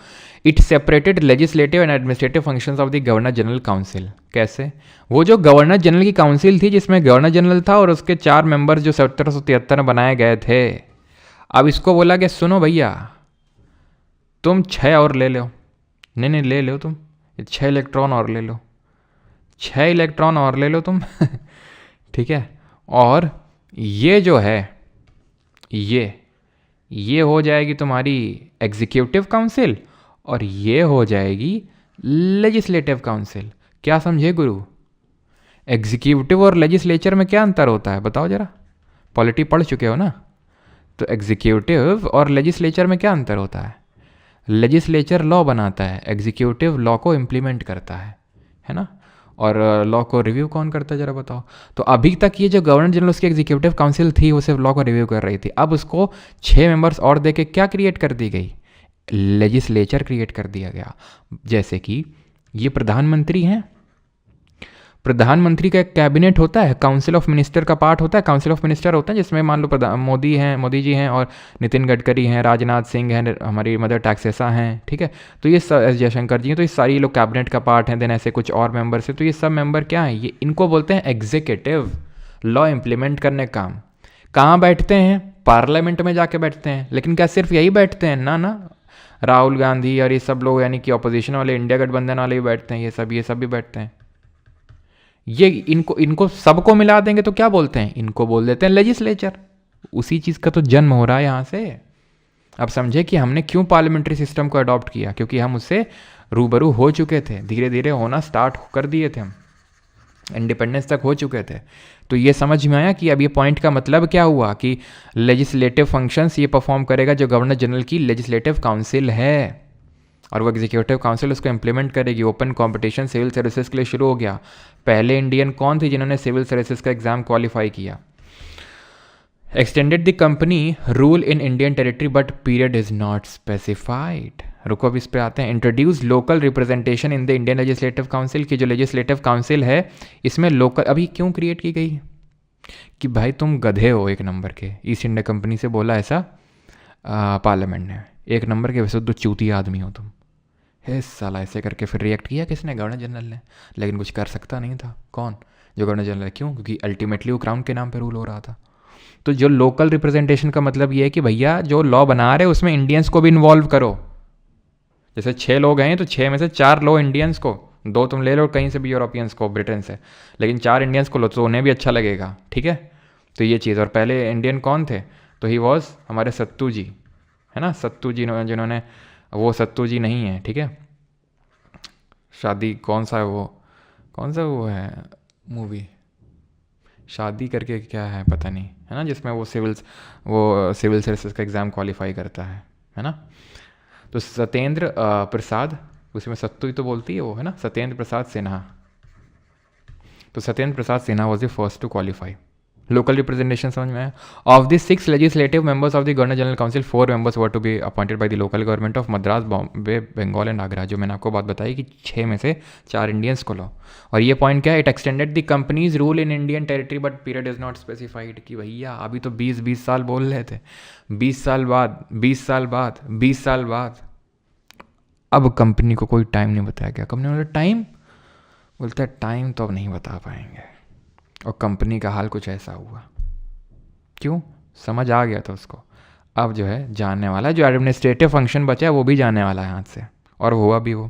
it separated legislative and administrative functions of the governor general council. कैसे? वो जो गवर्नर जनरल की काउंसिल थी जिसमें गवर्नर जनरल था और उसके 4 मेंबर्स जो 1773 में बनाए गए थे, अब इसको बोला कि सुनो भैया तुम 6 और ले लो। नहीं ले लो तुम 6 इलेक्ट्रॉन और ले लो, 6 इलेक्ट्रॉन और ले लो तुम ठीक है, और ये जो है ये हो जाएगी तुम्हारी एग्जीक्यूटिव काउंसिल और ये हो जाएगी लेजिस्लेटिव काउंसिल। क्या समझे गुरु? एग्जीक्यूटिव और लेजिस्लेचर में क्या अंतर होता है बताओ जरा, पॉलिटी पढ़ चुके हो ना। तो एग्जीक्यूटिव और लेजिस्लेचर में क्या अंतर होता है? लेजिस्लेचर लॉ बनाता है, एग्जीक्यूटिव लॉ को इम्प्लीमेंट करता है ना। और लॉ को रिव्यू कौन करता है जरा बताओ। तो अभी तक ये जो गवर्नर जनरल उसकी एग्जीक्यूटिव काउंसिल थी वो सिर्फ लॉ को रिव्यू कर रही थी, अब उसको 6 मेंबर्स और दे के क्या क्रिएट कर दी गई? लेजिस्लेचर क्रिएट कर दिया गया। जैसे कि ये प्रधानमंत्री हैं, प्रधानमंत्री का एक कैबिनेट होता है, काउंसिल ऑफ मिनिस्टर का पार्ट होता है, काउंसिल ऑफ मिनिस्टर होता है जिसमें मान लो मोदी जी हैं और नितिन गडकरी हैं, राजनाथ सिंह हैं, हमारी मदर टैक्सेसा हैं। ठीक है, तो ये एस जयशंकर जी हैं, तो ये सारी लोग कैबिनेट का पार्ट हैं। देन ऐसे कुछ और मेंबर्स हैं, तो ये सब मेंबर क्या हैं? ये इनको बोलते हैं एग्जीक्यूटिव, लॉ इम्प्लीमेंट करने का काम। कहाँ बैठते हैं? पार्लियामेंट में जाके बैठते हैं। लेकिन क्या सिर्फ यही बैठते हैं? ना, राहुल गांधी और ये सब लोग यानी कि ऑपोजिशन वाले, इंडिया गठबंधन वाले भी बैठते हैं, ये सब भी बैठते हैं। ये इनको सबको मिला देंगे तो क्या बोलते हैं? इनको बोल देते हैं लेजिस्लेचर। उसी चीज़ का तो जन्म हो रहा है यहाँ से। अब समझे कि हमने क्यों पार्लियामेंट्री सिस्टम को अडॉप्ट किया, क्योंकि हम उससे रूबरू हो चुके थे, धीरे धीरे होना स्टार्ट कर दिए थे, हम इंडिपेंडेंस तक हो चुके थे। तो ये समझ में आया कि अब ये पॉइंट का मतलब क्या हुआ कि लेजिस्लेटिव फंक्शंस ये परफॉर्म करेगा जो गवर्नर जनरल की लेजिस्लेटिव काउंसिल है, और वो एग्जीक्यूटिव काउंसिल उसको इम्प्लीमेंट करेगी। ओपन कंपटीशन सिविल सर्विसेज के लिए शुरू हो गया। पहले इंडियन कौन थे जिन्होंने सिविल सर्विसेज का एग्जाम क्वालिफाई किया? Extended the company rule in Indian territory but period is not specified. रुको, अब इस पे आते हैं। Introduce local representation in the Indian legislative council की जो लेजिस्लेटिव काउंसिल है इसमें लोकल अभी क्यों क्रिएट की गई? कि भाई तुम गधे हो एक नंबर के, ईस्ट इंडिया कंपनी से बोला ऐसा पार्लियामेंट ने, एक नंबर के वैसे तो चूती आदमी हो तुम। हे साला, ऐसे करके फिर रिएक्ट किया किसने? गवर्नर जनरल ने। लेकिन कुछ कर सकता नहीं था। कौन? जो गवर्नर जनरल। क्यों? क्योंकि अल्टीमेटली वो क्राउन के नाम पे रूल हो रहा था। तो जो लोकल रिप्रेजेंटेशन का मतलब ये है कि भैया जो लॉ बना रहे उसमें इंडियंस को भी इन्वॉल्व करो। जैसे 6 लोग हैं तो 6 में से 4 लो इंडियंस को, 2 तुम ले लो कहीं से भी यूरोपियंस को ब्रिटेन से, लेकिन 4 इंडियंस को लो तो उन्हें भी अच्छा लगेगा, ठीक है। तो ये चीज़, और पहले इंडियन कौन थे, तो ही वॉज हमारे सत्तू जी, है ना, सत्तू जी जिन्होंने, वो सत्तू जी नहीं है, ठीक है। शादी कौन सा वो है मूवी, शादी करके क्या है पता नहीं, है ना, जिसमें वो सिविल सर्विसेज का एग्ज़ाम क्वालिफाई करता है ना। तो सत्येंद्र प्रसाद, उसमें सत्तू ही तो बोलती है वो, है ना, सत्येंद्र प्रसाद सिन्हा। तो Satyendra Prasad Sinha was the first to qualify. Local representation समझ में आया। Of the 6 legislative members of the governor general council 4 members were to be appointed by the local government of Madras, Bombay, Bengal and Agra. जो मैंने आपको बात बताई कि 6 में से 4 इंडियंस को लो। और ये पॉइंट क्या है, it extended the companies rule in Indian territory but period is not specified. कि भैया अभी तो 20 साल बोल रहे थे, 20 साल बाद, 20 साल बाद, 20 साल बाद, अब कंपनी को कोई टाइम नहीं बताया गया। कंपनी बोला टाइम, बोलता है टाइम तो अब नहीं बता पाएंगे। और कंपनी का हाल कुछ ऐसा हुआ। क्यों, समझ आ गया था उसको, अब जो है जानने वाला है, जो एडमिनिस्ट्रेटिव फंक्शन बचा है वो भी जानने वाला है हाथ से। और हुआ भी वो।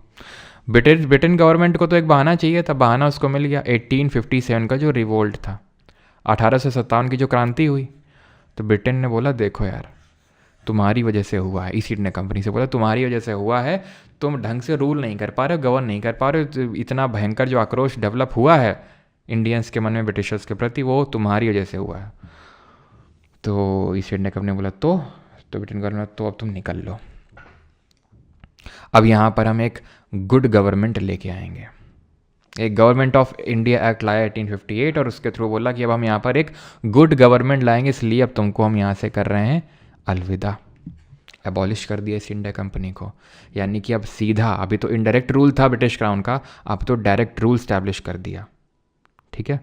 ब्रिटेन गवर्नमेंट को तो एक बहाना चाहिए था, बहाना उसको मिल गया। 1857 का जो रिवोल्ट था, 1857 की जो क्रांति हुई, तो ब्रिटेन ने बोला देखो यार तुम्हारी वजह से हुआ है। ईस्ट इंडिया कंपनी से बोला तुम्हारी वजह से हुआ है, तुम ढंग से रूल नहीं कर पा रहे हो, गवर्न नहीं कर पा रहे हो, तो इतना भयंकर जो आक्रोश डेवलप हुआ है इंडियंस के मन में ब्रिटिशर्स के प्रति, वो तुम्हारी वजह से हुआ है। तो ईस्ट इंडिया कंपनी बोला तो ब्रिटेन गवर्नमेंट तो अब तुम निकल लो। अब यहाँ पर हम एक गुड गवर्नमेंट लेके आएंगे। एक गवर्नमेंट ऑफ इंडिया एक्ट लाया 1858 और उसके थ्रू बोला कि अब हम यहाँ पर एक गुड गवर्नमेंट लाएंगे, इसलिए अब तुमको हम यहाँ से कर रहे हैं अलविदा। एबॉलिश कर दिया ईस्ट इंडिया कंपनी को, यानी कि अब सीधा, अभी तो इनडायरेक्ट रूल था ब्रिटिश क्राउन का, अब तो डायरेक्ट रूल स्टैब्लिश कर दिया। ठीक है,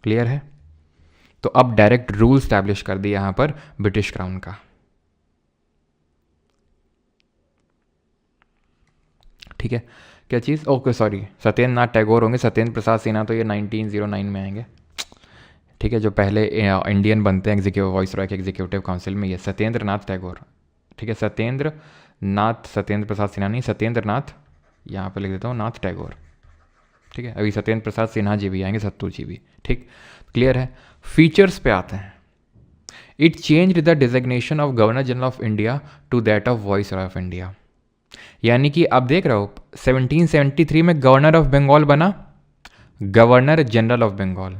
क्लियर है। तो अब डायरेक्ट रूल स्टैब्लिश कर दिया यहाँ पर ब्रिटिश क्राउन का। ठीक है, क्या चीज़, ओके सॉरी, सत्येंद्र नाथ टैगोर होंगे। सत्येंद्र प्रसाद सिन्हा तो ये 1909 में आएंगे। ठीक है, जो पहले इंडियन बनते हैं एग्जीक्यूटिव वॉइस रॉय के एग्जीक्यूटिव काउंसिल में, ये सत्येंद्र नाथ टैगोर। ठीक है, सत्येंद्र प्रसाद सिन्हा नहीं, सत्येंद्र नाथ, यहाँ पर लिख देता हूँ नाथ टैगोर। ठीक है, अभी सत्येंद्र प्रसाद सिन्हा जी भी आएंगे, सत्तू जी भी। ठीक, क्लियर है। फीचर्स पे आते हैं। It change the designation of governor general of India to that of viceroy of India. यानी कि आप देख रहे हो 1773 में गवर्नर ऑफ बंगाल बना गवर्नर जनरल ऑफ बंगाल,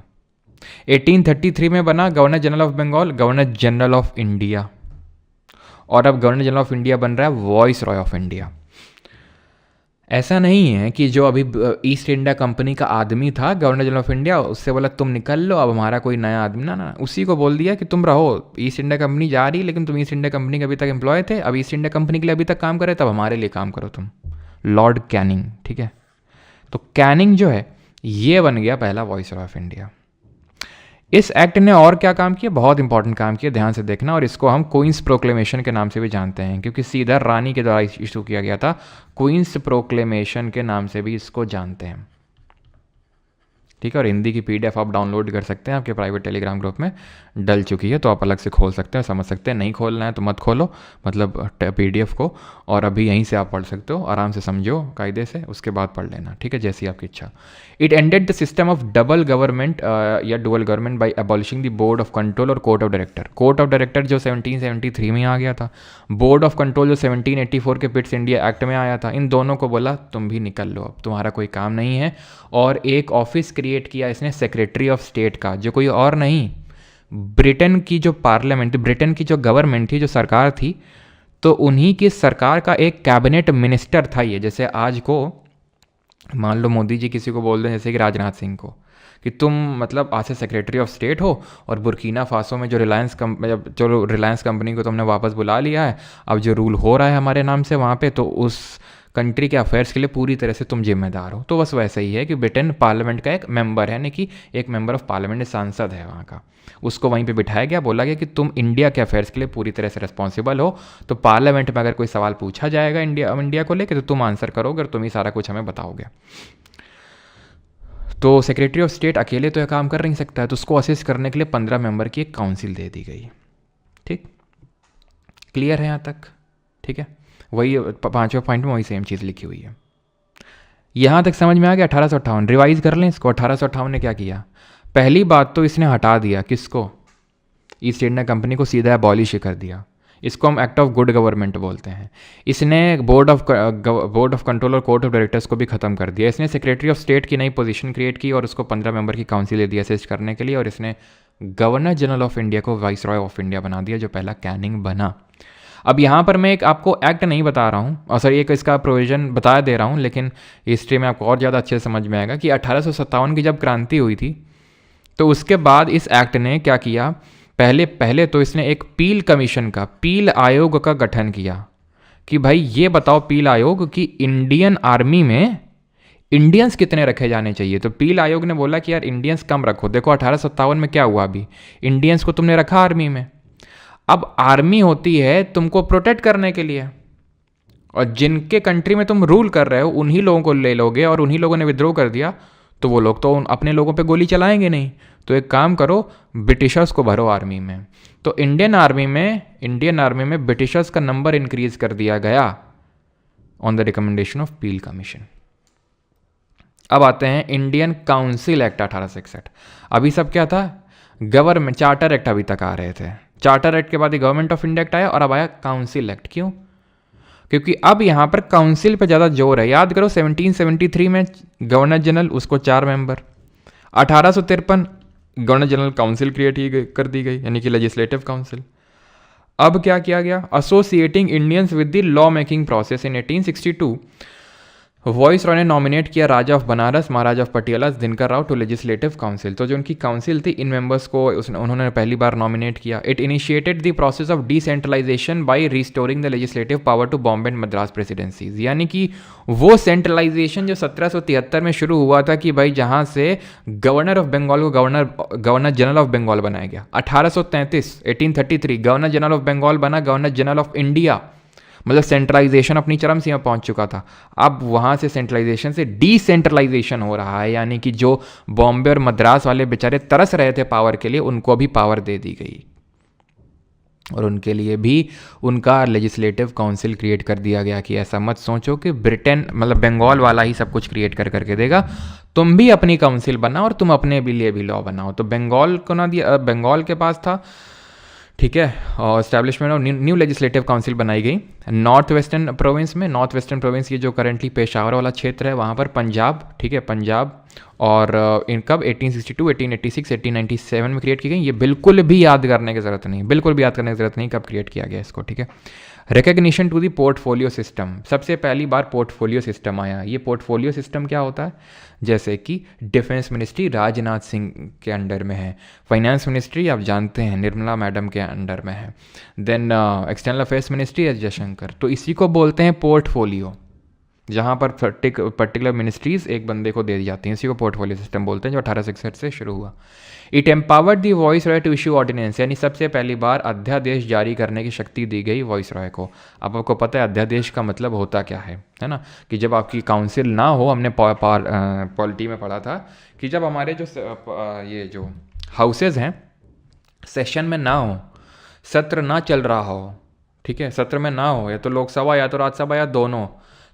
1833 में बना governor general of Bengal governor general of India, और अब गवर्नर जनरल ऑफ इंडिया बन रहा है वॉइस रॉय ऑफ इंडिया। ऐसा नहीं है कि जो अभी ईस्ट इंडिया कंपनी का आदमी था गवर्नर जनरल ऑफ इंडिया, उससे बोला तुम निकल लो, अब हमारा कोई नया आदमी, ना, उसी को बोल दिया कि तुम रहो, ईस्ट इंडिया कंपनी जा रही, लेकिन तुम ईस्ट इंडिया कंपनी के अभी तक एम्प्लॉय थे, अब ईस्ट इंडिया कंपनी के लिए अभी तक काम कर रहे, तब हमारे लिए काम करो तुम। Lord Canning. ठीक है, तो कैनिंग जो है ये बन गया पहला वॉइस ऑफ इंडिया। इस एक्ट ने और क्या काम किया, बहुत इंपॉर्टेंट काम किया, ध्यान से देखना। और इसको हम क्वींस प्रोक्लेमेशन के नाम से भी जानते हैं, क्योंकि सीधा रानी के द्वारा इशू किया गया था। क्वींस प्रोक्लेमेशन के नाम से भी इसको जानते हैं। ठीक है, और हिंदी की PDF आप डाउनलोड कर सकते हैं, आपके प्राइवेट टेलीग्राम ग्रुप में डल चुकी है, तो आप अलग से खोल सकते हैं, समझ सकते हैं। नहीं खोलना है तो मत खोलो, मतलब PDF को, और अभी यहीं से आप पढ़ सकते हो, आराम से समझो कायदे से, उसके बाद पढ़ लेना। ठीक है, जैसी आपकी इच्छा। It ended the system of double government या dual government by abolishing the board of control और court of director. Court of director जो 1773 में आ गया था, बोर्ड ऑफ कंट्रोल जो 1784 के पिट्स इंडिया एक्ट में आया था, इन दोनों को बोला तुम भी निकल लो, अब तुम्हारा कोई काम नहीं है। और एक ऑफिस क्रिएट किया इसने सेक्रेटरी ऑफ स्टेट का, जो कोई और नहीं, ब्रिटेन की जो पार्लियामेंट, ब्रिटेन की जो गवर्नमेंट थी, जो सरकार थी, तो उन्हीं की सरकार का एक कैबिनेट मिनिस्टर था ये। जैसे आज को मान लो मोदी जी किसी को बोल दें, जैसे कि राजनाथ सिंह को, कि तुम मतलब आज से सेक्रेटरी ऑफ स्टेट हो, और बुर्किना फासो में जो रिलायंस कंपनी को तुमने वापस बुला लिया है, अब जो रूल हो रहा है हमारे नाम से वहाँ पे, तो उस कंट्री के अफेयर्स के लिए पूरी तरह से तुम जिम्मेदार हो। तो बस वैसा ही है कि ब्रिटेन पार्लियामेंट का एक मेंबर है, यानी कि एक मेंबर ऑफ पार्लियामेंट, सांसद है वहाँ का, उसको वहीं पे बिठाया गया, बोला गया कि तुम इंडिया के अफेयर्स के लिए पूरी तरह से रिस्पॉन्सिबल हो, तो पार्लियामेंट में अगर कोई सवाल पूछा जाएगा इंडिया को लेकर, तो तुम आंसर करोगे और तुम ही सारा कुछ हमें बताओगे। तो सेक्रेटरी ऑफ स्टेट अकेले तो यह काम कर नहीं सकता है, तो उसको असिस्ट करने के लिए 15 मेंबर की एक काउंसिल दे दी गई। ठीक, क्लियर है यहाँ तक? ठीक है, वही 5वें पॉइंट में वही सेम चीज़ लिखी हुई है। यहाँ तक समझ में आ गया। 1858 रिवाइज कर लें इसको। 1858 ने क्या किया? पहली बात तो इसने हटा दिया किसको? ईस्ट इंडिया कंपनी को सीधा अबॉलिश कर दिया। इसको हम एक्ट ऑफ गुड गवर्नमेंट बोलते हैं। इसने बोर्ड ऑफ कंट्रोल और कोर्ट ऑफ डायरेक्टर्स को भी ख़त्म कर दिया। इसने सेक्रेटरी ऑफ स्टेट की नई पोजीशन क्रिएट की और उसको 15 मेंबर की काउंसिल दे दिया असिस्ट करने के लिए, और इसने गवर्नर जनरल ऑफ इंडिया को वाइस रॉय ऑफ इंडिया बना दिया, जो पहला कैनिंग बना। अब यहाँ पर मैं एक आपको एक्ट नहीं बता रहा हूँ, और सर एक इसका प्रोविज़न बता दे रहा हूँ, लेकिन हिस्ट्री में आपको और ज़्यादा अच्छे से समझ में आएगा कि 1857 की जब क्रांति हुई थी तो उसके बाद इस एक्ट ने क्या किया? पहले तो इसने एक पील कमीशन का, पील आयोग का गठन किया कि भाई ये बताओ पील आयोग कि इंडियन आर्मी में इंडियंस कितने रखे जाने चाहिए। तो पील आयोग ने बोला कि यार इंडियंस कम रखो। देखो 1857 में क्या हुआ, अभी इंडियंस को तुमने रखा आर्मी में। अब आर्मी होती है तुमको प्रोटेक्ट करने के लिए, और जिनके कंट्री में तुम रूल कर रहे हो उन्हीं लोगों को ले लोगे, और उन्हीं लोगों ने विद्रोह कर दिया तो वो लोग तो अपने लोगों पे गोली चलाएंगे नहीं। तो एक काम करो, ब्रिटिशर्स को भरो आर्मी में। तो इंडियन आर्मी में ब्रिटिशर्स का नंबर इंक्रीज कर दिया गया on the recommendation of peel commission. अब आते हैं इंडियन काउंसिल एक्ट 1861। अभी सब क्या था? गवर्नमेंट चार्टर एक्ट अभी तक आ रहे थे। चार्टर एक्ट के बाद गवर्नमेंट ऑफ इंडिया एक्ट आया, और अब आया काउंसिल एक्ट। क्यों? क्योंकि अब यहाँ पर काउंसिल पे ज़्यादा जोर है। याद करो 1773 में गवर्नर जनरल, उसको 4 member. 1853 governor general council create कर दी गई, यानी कि लेजिस्लेटिव काउंसिल। अब क्या किया गया? Associating Indians with the law making process in 1862 viceroy ने नॉमिनेट किया raja of Banaras, maharaja of Patiala, Dinkar Rao to legislative council. तो जो उनकी काउंसिल थी, इन मेंबर्स को उन्होंने पहली बार नॉमिनेट किया। It initiated the process of decentralisation by restoring the legislative power to Bombay and Madras presidencies. यानी कि वो सेंट्रलाइजेशन जो 1773 में शुरू हुआ था कि भाई जहाँ से गवर्नर ऑफ बंगाल को गवर्नर जनरल ऑफ बंगाल बनाया गया। 1833 गवर्नर जनरल ऑफ बंगाल बना गवर्नर जनरल ऑफ इंडिया। मतलब सेंट्रलाइजेशन अपनी चरम सीमा पहुंच चुका था। अब वहाँ से सेंट्रलाइजेशन से डिसेंट्रलाइजेशन हो रहा है, यानी कि जो बॉम्बे और मद्रास वाले बेचारे तरस रहे थे पावर के लिए, उनको भी पावर दे दी गई, और उनके लिए भी उनका लेजिस्लेटिव काउंसिल क्रिएट कर दिया गया कि ऐसा मत सोचो कि ब्रिटेन मतलब बंगाल वाला ही सब कुछ क्रिएट करके देगा, तुम भी अपनी काउंसिल बनाओ और तुम अपने भी लिए भी लॉ बनाओ। तो बंगाल को ना दिया, बंगाल के पास था, ठीक है। और establishment of new legislative council बनाई गई नॉर्थ वेस्टर्न प्रोविंस में। नॉर्थ वेस्टर्न प्रोविंस ये जो करेंटली पेशावर वाला क्षेत्र है, वहाँ पर पंजाब, ठीक है, पंजाब। और इन कब 1862, 1886, 1897 में क्रिएट की गई। ये बिल्कुल भी याद करने की ज़रूरत नहीं, बिल्कुल भी याद करने की ज़रूरत नहीं कब क्रिएट किया गया इसको, ठीक है। Recognition to the portfolio system, सबसे पहली बार पोर्टफोलियो सिस्टम आया। ये पोर्टफोलियो सिस्टम क्या होता है? जैसे कि डिफेंस मिनिस्ट्री राजनाथ सिंह के अंडर में है, फाइनेंस मिनिस्ट्री आप जानते हैं निर्मला मैडम के अंडर में है, then external affairs ministry S Jaishankar. तो इसी को बोलते हैं पोर्टफोलियो, जहाँ पर पर्टिकुलर मिनिस्ट्रीज एक बंदे को दे दी जाती हैं, इसी को पोर्टफोलियो सिस्टम बोलते हैं, जो 1861 से शुरू हुआ। It empowered the viceroy to issue ordinance, यानी सबसे पहली बार अध्यादेश जारी करने की शक्ति दी गई वॉइस रॉय को। अब आपको पता है अध्यादेश का मतलब होता क्या है ना, कि जब आपकी काउंसिल ना हो, हमने पॉलिटी में पढ़ा था कि जब हमारे जो ये जो हाउसेज हैं सेशन में ना हो, सत्र ना चल रहा हो, ठीक है, सत्र में ना हो, या तो लोकसभा या तो राज्यसभा या दोनों,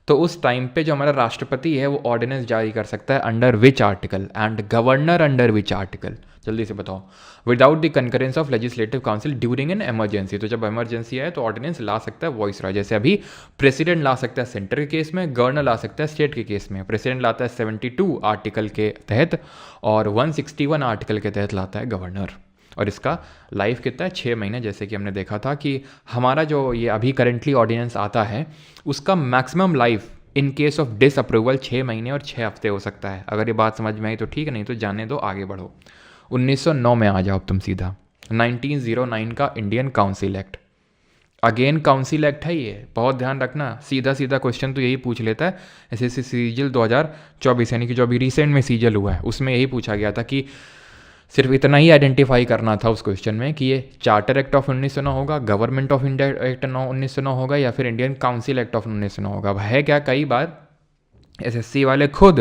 तो उस टाइम पे जो हमारा राष्ट्रपति है वो ऑर्डिनेंस जारी कर सकता है under which article, and governor under which article, जल्दी से बताओ। Without the concurrence of legislative council during an emergency, तो जब इमरजेंसी है तो ऑर्डिनेंस ला सकता है वॉइस रॉय। जैसे अभी प्रेसिडेंट ला सकता है सेंटर के केस में, गवर्नर ला सकता है स्टेट के केस में। प्रेसिडेंट लाता है 72 आर्टिकल के तहत और 161 आर्टिकल के तहत लाता है गवर्नर। और इसका लाइफ कितना है? 6 महीने। जैसे कि हमने देखा था कि हमारा जो ये अभी करेंटली ऑर्डिनेंस आता है उसका maximum life in case of disapproval 6 महीने और 6 हफ्ते हो सकता है। अगर ये बात समझ में आई तो ठीक है, नहीं तो जाने दो, आगे बढ़ो। 1909 में आ जाओ तुम सीधा। 1909 का Indian council act, again council act है ये, बहुत ध्यान रखना। सीधा सीधा क्वेश्चन तो यही पूछ लेता है। एसएससी सीजल 2024 यानी कि जो अभी रिसेंट में सीजल हुआ है उसमें यही पूछा गया था कि सिर्फ इतना ही आइडेंटिफाई करना था उस क्वेश्चन में कि ये चार्टर एक्ट ऑफ 1909 होगा, गवर्नमेंट ऑफ इंडिया एक्ट 1909 होगा, या फिर इंडियन काउंसिल एक्ट ऑफ 1909 होगा। अब है क्या, कई बार एसएससी वाले खुद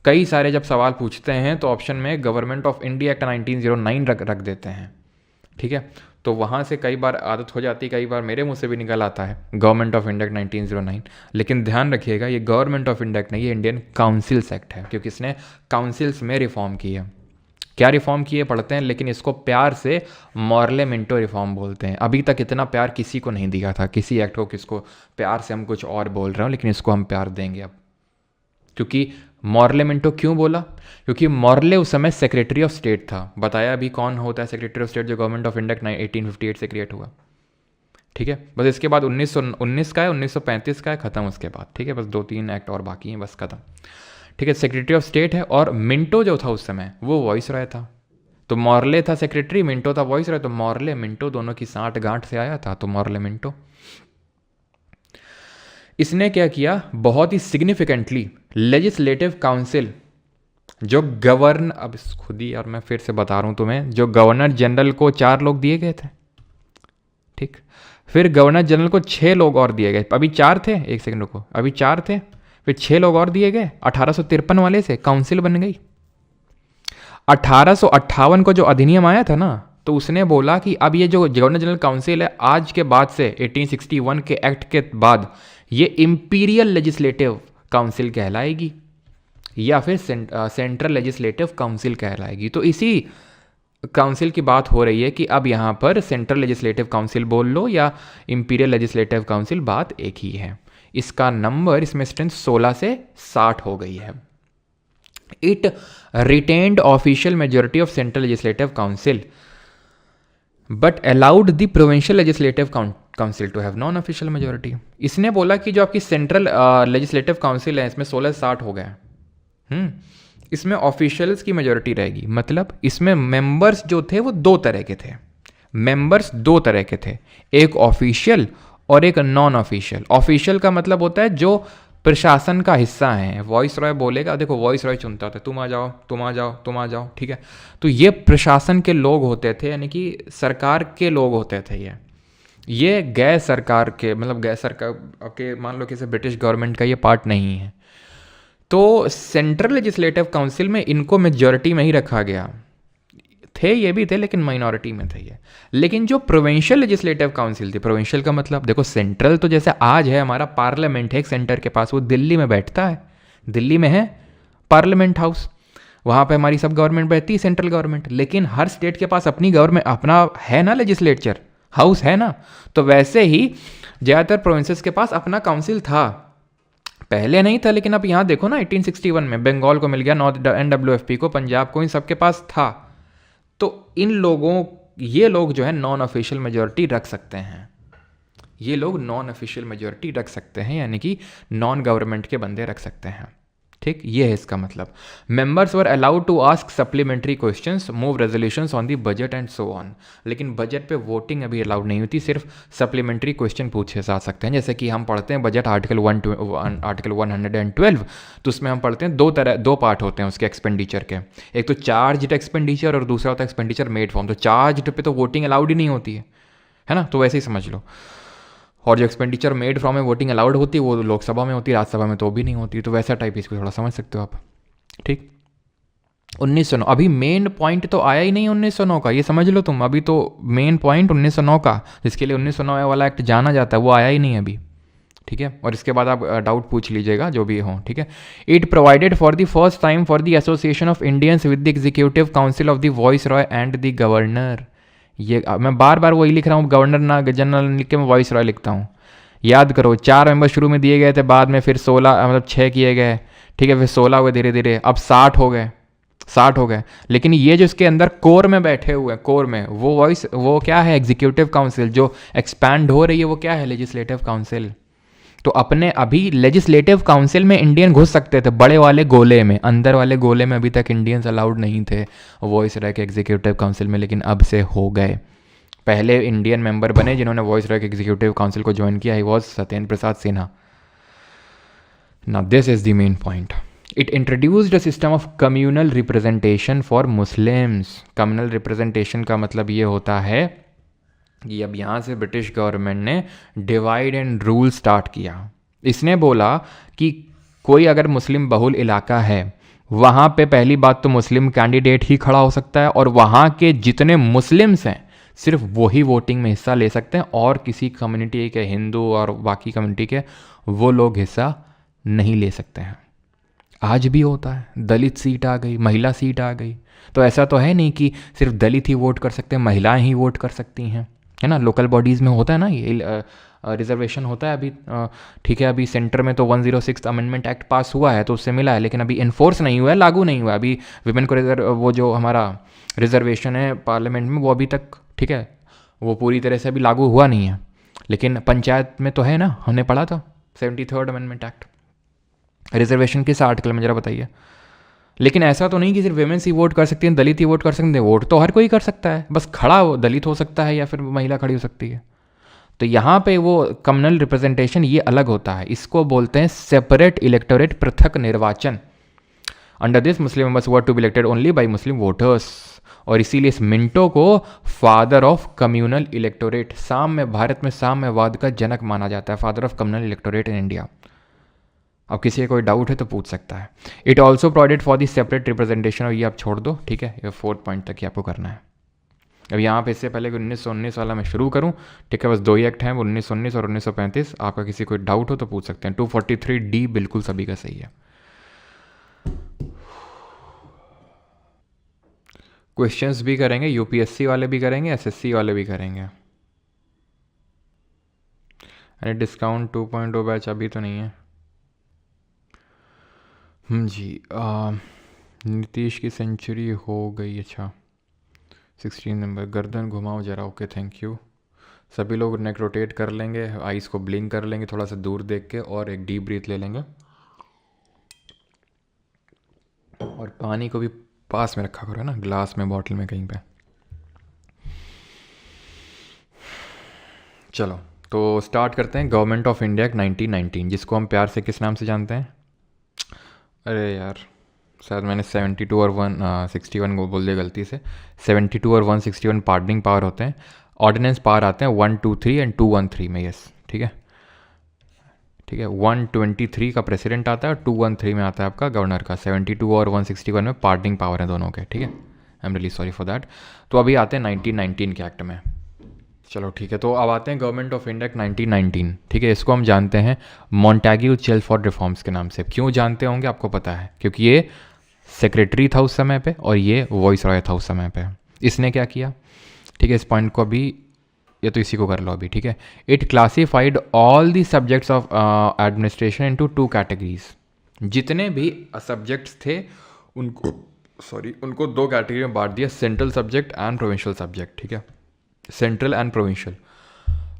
कई सारे जब सवाल पूछते हैं तो ऑप्शन में गवर्नमेंट ऑफ इंडिया एक्ट 1909 रख देते हैं, ठीक है। तो वहाँ से कई बार आदत हो जाती है, कई बार मेरे मुंह से भी निकल आता है गवर्नमेंट ऑफ इंडिया 1909, लेकिन ध्यान रखिएगा ये गवर्नमेंट ऑफ इंडिया नहीं, ये इंडियन काउंसिल्स एक्ट है, क्योंकि इसने काउंसिल्स में रिफॉर्म की है। क्या रिफॉर्म किए पढ़ते हैं, लेकिन इसको प्यार से मॉर्लेमेंटो रिफॉर्म बोलते हैं। अभी तक इतना प्यार किसी को नहीं दिया था, किसी एक्ट को, किसको प्यार से हम कुछ और बोल रहे हो, लेकिन इसको हम प्यार देंगे अब। क्योंकि मॉर्लेमेंटो क्यों बोला, क्योंकि मॉर्ले उस समय सेक्रेटरी ऑफ स्टेट था। बताया अभी कौन होता है सेक्रेटरी ऑफ स्टेट जो गवर्नमेंट ऑफ इंडिया 1858 से क्रिएट हुआ। ठीक है, बस इसके बाद 1919 का है, 1935 का है, खत्म उसके बाद। ठीक है, बस 2-3 एक्ट और बाकी हैं, बस खत्म। ठीक है, सेक्रेटरी ऑफ स्टेट है, और मिंटो जो था उस समय वो वॉइस रॉय था। तो मॉर्ले था सेक्रेटरी, मिंटो था वॉइस रॉय, तो मॉर्ले मिंटो दोनों की साठ गांठ से आया था, तो मॉर्ले मिंटो। इसने क्या किया, बहुत ही सिग्निफिकेंटली लेजिस्लेटिव काउंसिल जो गवर्न, अब खुद ही यार मैं फिर से बता रहा हूँ तुम्हें, जो गवर्नर जनरल को 4 लोग दिए गए थे, ठीक, फिर गवर्नर जनरल को 6 लोग और दिए गए। अभी 4 थे, एक सेकंड रुको, अभी 4 थे, फिर 6 लोग और दिए गए। 1853 वाले से काउंसिल बन गई। 1858 को जो अधिनियम आया था ना, तो उसने बोला कि अब ये जो गवर्नर जनरल काउंसिल है, आज के बाद से 1861 के एक्ट के बाद ये इंपीरियल लेजिस्लेटिव काउंसिल कहलाएगी, या फिर सेंट्रल लेजिस्लेटिव काउंसिल कहलाएगी। तो इसी काउंसिल की बात हो रही है कि अब यहाँ पर सेंट्रल लेजिस्लेटिव काउंसिल बोल लो या इंपीरियल लेजिस्लेटिव काउंसिल, बात एक ही है। इसका नंबर, इसमें स्ट्रेंथ 16 से 60 हो गई है। It retained official majority of central legislative council but allowed the provincial legislative council to have non official majority. इसने बोला कि जो आपकी सेंट्रल लेजिस्लेटिव काउंसिल है, इसमें 16 से 60 हो गया। इसमें ऑफिशियल्स की मेजोरिटी रहेगी, मतलब इसमें मेंबर्स जो थे वो 2 तरह के थे। मेंबर्स 2 तरह के थे, एक ऑफिशियल और एक नॉन ऑफिशियल। ऑफिशियल का मतलब होता है जो प्रशासन का हिस्सा है। वॉइस रॉय बोलेगा, देखो वॉइस रॉय चुनता था, तुम आ जाओ, तुम आ जाओ, तुम आ जाओ, ठीक है। तो ये प्रशासन के लोग होते थे, यानी कि सरकार के लोग होते थे। ये गैर सरकार के, मतलब गैर सरकार के, मान लो किसी ब्रिटिश गवर्नमेंट का ये पार्ट नहीं है। तो सेंट्रल लेजिस्लेटिव काउंसिल में इनको मेजॉरिटी में ही रखा गया। थे ये भी थे, लेकिन माइनॉरिटी में थे ये। लेकिन जो प्रोविंशियल लेजिस्लेटिव काउंसिल थी, प्रोविंशियल का मतलब देखो, सेंट्रल तो जैसे आज है हमारा पार्लियामेंट है एक सेंटर के पास, वो दिल्ली में बैठता है, दिल्ली में है पार्लियामेंट हाउस, वहाँ पे हमारी सब गवर्नमेंट बैठती है, सेंट्रल गवर्नमेंट। लेकिन हर स्टेट के पास अपनी गवर्नमेंट, अपना है ना लेजिस्लेचर हाउस है ना। तो वैसे ही ज़्यादातर प्रोविंसेस के पास अपना काउंसिल था, पहले नहीं था, लेकिन अब यहाँ देखो ना 1861 में बंगाल को मिल गया, नॉर्थ NWFP को, पंजाब को, इन सबके पास था। तो इन लोगों, ये लोग जो है नॉन ऑफिशियल मेजॉरिटी रख सकते हैं, ये लोग नॉन ऑफिशियल मेजॉरिटी रख सकते हैं, यानी कि नॉन गवर्नमेंट के बंदे रख सकते हैं। ठीक, ये है इसका मतलब। Members were allowed to ask supplementary questions, move resolutions on the budget and so on. लेकिन बजट पे वोटिंग अभी अलाउड नहीं होती, सिर्फ सप्लीमेंट्री क्वेश्चन पूछे जा सकते हैं। जैसे कि हम पढ़ते हैं बजट आर्टिकल 112, तो उसमें हम पढ़ते हैं 2 पार्ट होते हैं उसके एक्सपेंडिचर के, एक तो चार्ज्ड एक्सपेंडिचर और दूसरा होता है एक्सपेंडिचर मेड फॉर्म। तो चार्ज्ड पे तो वोटिंग अलाउड ही नहीं होती है ना, तो वैसे ही समझ लो। और जो एक्सपेंडिचर मेड फ्रॉम में वोटिंग अलाउड होती है वो लोकसभा में होती है, राज्यसभा में तो भी नहीं होती। तो वैसा टाइप इसको थोड़ा समझ सकते हो आप। ठीक, 1909 अभी मेन पॉइंट तो आया ही नहीं 1909 का, ये समझ लो तुम। अभी तो मेन पॉइंट 1909 का, जिसके लिए 1909 वाला एक्ट जाना जाता है, वो आया ही नहीं अभी। ठीक है, और इसके बाद आप डाउट पूछ लीजिएगा जो भी हो। ठीक है, it provided for the first time for the association of Indians with the executive council of the voice Roy and the governor. ये मैं बार बार वही लिख रहा हूँ, गवर्नर ना जनरल लिख के मैं वॉइस रॉय लिखता हूँ। याद करो, 4 मेंबर शुरू में दिए गए थे, बाद में फिर 16, मतलब 6 किए गए। ठीक है, फिर 16 हुए धीरे धीरे, अब 60 हो गए। लेकिन ये जो इसके अंदर कोर में बैठे हुए हैं, कोर में वो क्या है, एग्जीक्यूटिव काउंसिल। जो एक्सपैंड हो रही है वो क्या है, लेजिस्लेटिव काउंसिल। तो अपने अभी लेजिस्लेटिव काउंसिल में इंडियन घुस सकते थे, बड़े वाले गोले में, अंदर वाले गोले में अभी तक इंडियंस अलाउड नहीं थे वॉइस रॉय के एग्जीक्यूटिव काउंसिल में, लेकिन अब से हो गए। पहले इंडियन मेंबर बने जिन्होंने वॉइस रॉय के एग्जीक्यूटिव काउंसिल को ज्वाइन किया, he was Satyendra Prasad Sinha. Now this is the main point. It introduced a system of communal representation for Muslims. Communal representation का मतलब ये होता है कि अब यहाँ से ब्रिटिश गवर्नमेंट ने डिवाइड एंड रूल स्टार्ट किया। इसने बोला कि कोई अगर मुस्लिम बहुल इलाका है, वहाँ पे पहली बात तो मुस्लिम कैंडिडेट ही खड़ा हो सकता है, और वहाँ के जितने मुस्लिम्स हैं सिर्फ वही वोटिंग में हिस्सा ले सकते हैं और किसी कम्युनिटी के, हिंदू और बाकी कम्युनिटी के, वो लोग हिस्सा नहीं ले सकते हैं। आज भी होता है, दलित सीट आ गई, महिला सीट आ गई, तो ऐसा तो है नहीं कि सिर्फ दलित ही वोट कर सकते हैं, महिलाएं ही वोट कर सकती हैं, है ना। लोकल बॉडीज़ में होता है ना ये रिजर्वेशन होता है अभी, ठीक है। अभी सेंटर में तो 106 अमेंडमेंट एक्ट पास हुआ है तो उससे मिला है, लेकिन अभी इन्फोर्स नहीं हुआ है, लागू नहीं हुआ है अभी। विमेन को वो जो हमारा रिजर्वेशन है पार्लियामेंट में, वो अभी तक, ठीक है, वो पूरी तरह से अभी लागू हुआ नहीं है, लेकिन पंचायत में तो है ना, हमने पढ़ा था 73rd अमेंडमेंट एक्ट। रिजर्वेशन किस आर्टिकल में, जरा बताइए। लेकिन ऐसा तो नहीं कि सिर्फ वेमेंस ही वोट कर सकती हैं, दलित ही वोट कर सकते हैं। वोट तो हर कोई कर सकता है, बस खड़ा दलित हो सकता है या फिर महिला खड़ी हो सकती है। तो यहाँ पे वो कम्युनल रिप्रेजेंटेशन ये अलग होता है, इसको बोलते हैं सेपरेट इलेक्टोरेट, पृथक निर्वाचन। Under this Muslim members were to be elected only by Muslim voters, और इसीलिए इस मिंटो को फादर ऑफ कम्युनल इलेक्टोरेट, भारत में साम्यवाद का जनक माना जाता है, father of communal electorate in India. अब किसी का कोई डाउट है तो पूछ सकता है। It also provided for the separate representation, और ये आप छोड़ दो, ठीक है, ये 4th पॉइंट तक ही आपको करना है। अब यहाँ पे इससे पहले कि 1919 वाला मैं शुरू करूँ, ठीक है, बस 2 ही एक्ट हैं, 1919 और 1935। आपका किसी कोई डाउट हो तो पूछ सकते हैं। 243D बिल्कुल सभी का सही है। क्वेश्चंस भी करेंगे, यूपीएससी वाले भी करेंगे, एसएससी वाले भी करेंगे। अरे डिस्काउंट 2.0 बैच अभी तो नहीं है जी। नीतीश की सेंचुरी हो गई, अच्छा 16 नंबर। गर्दन घुमाओ जरा, ओके थैंक यू। सभी लोग नेक रोटेट कर लेंगे, आइज़ को ब्लिंक कर लेंगे थोड़ा सा दूर देख के, और एक डीप ब्रीथ ले लेंगे, और पानी को भी पास में रखा करो ना, ग्लास में, बॉटल में, कहीं पे। चलो तो स्टार्ट करते हैं। गवर्नमेंट ऑफ इंडिया एक्ट 1919, जिसको हम प्यार से किस नाम से जानते हैं? अरे यार, शायद मैंने 72 और 161 को बोल दिया गलती से। 72 और 161 पार्डनिंग पावर होते हैं, ऑर्डिनेंस पावर आते हैं 123 एंड 213 में, यस ठीक है, ठीक है। 123 का प्रेसिडेंट आता है और 213 में आता है आपका गवर्नर का। 72 और 161 में पार्डनिंग पावर है दोनों के, ठीक है। I am really sorry for that. तो अभी आते हैं 1919 के एक्ट में। चलो ठीक है, तो अब आते हैं गवर्नमेंट ऑफ इंडिया 1919, ठीक है। इसको हम जानते हैं मॉन्टेग्यू चेल्मफोर्ड रिफॉर्म्स के नाम से। क्यों जानते होंगे आपको पता है, क्योंकि ये सेक्रेटरी था उस समय पे और ये वॉइस रॉय था उस समय पे। इसने क्या किया, ठीक है, इस पॉइंट को अभी, या तो इसी को कर लो अभी, ठीक है। It classified all the subjects of administration into 2 categories. जितने भी सब्जेक्ट्स थे उनको 2 कैटेगरी में बांट दिया, central subject and provincial subject, ठीक है। सेंट्रल एंड प्रोविंशियल,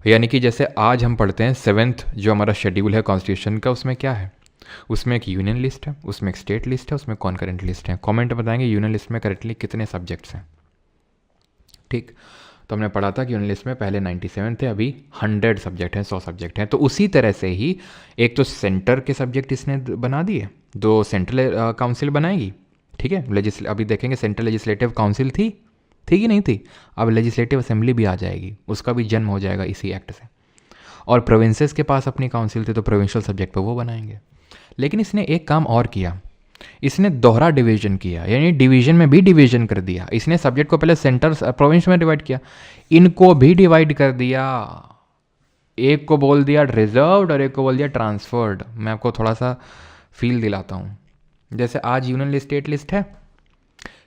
यानी कि जैसे आज हम पढ़ते हैं 7th जो हमारा शेड्यूल है कॉन्स्टिट्यूशन का, उसमें क्या है, उसमें एक यूनियन लिस्ट है, उसमें एक स्टेट लिस्ट है, उसमें कॉन्करेंट लिस्ट है। कमेंट बताएंगे यूनियन लिस्ट में करेंटली कितने सब्जेक्ट्स हैं, ठीक। तो हमने पढ़ा था कि यूनियन लिस्ट में पहले 97 थे, अभी 100 सब्जेक्ट हैं, 100 सब्जेक्ट हैं। तो उसी तरह से ही एक तो सेंटर के सब्जेक्ट इसने बना दिए, 2 सेंट्रल काउंसिल बनाएगी, ठीक है। अभी देखेंगे सेंट्रल लेजिस्लेटिव काउंसिल थी कि नहीं थी, अब लेजिस्लेटिव असेंबली भी आ जाएगी, उसका भी जन्म हो जाएगा इसी एक्ट से। और प्रोविंसेस के पास अपनी काउंसिल थी तो प्रोविंशियल सब्जेक्ट पर वो बनाएंगे। लेकिन इसने एक काम और किया, इसने दोहरा डिवीजन किया, यानी डिवीजन में भी डिवीजन कर दिया। इसने सब्जेक्ट को पहले सेंटर प्रोविंस में डिवाइड किया, इनको भी डिवाइड कर दिया। एक को बोल दिया रिजर्व्ड और एक को बोल दिया ट्रांसफर्ड। मैं आपको थोड़ा सा फील दिलाता हूँ। जैसे आज यूनियन लिस्ट, स्टेट लिस्ट है,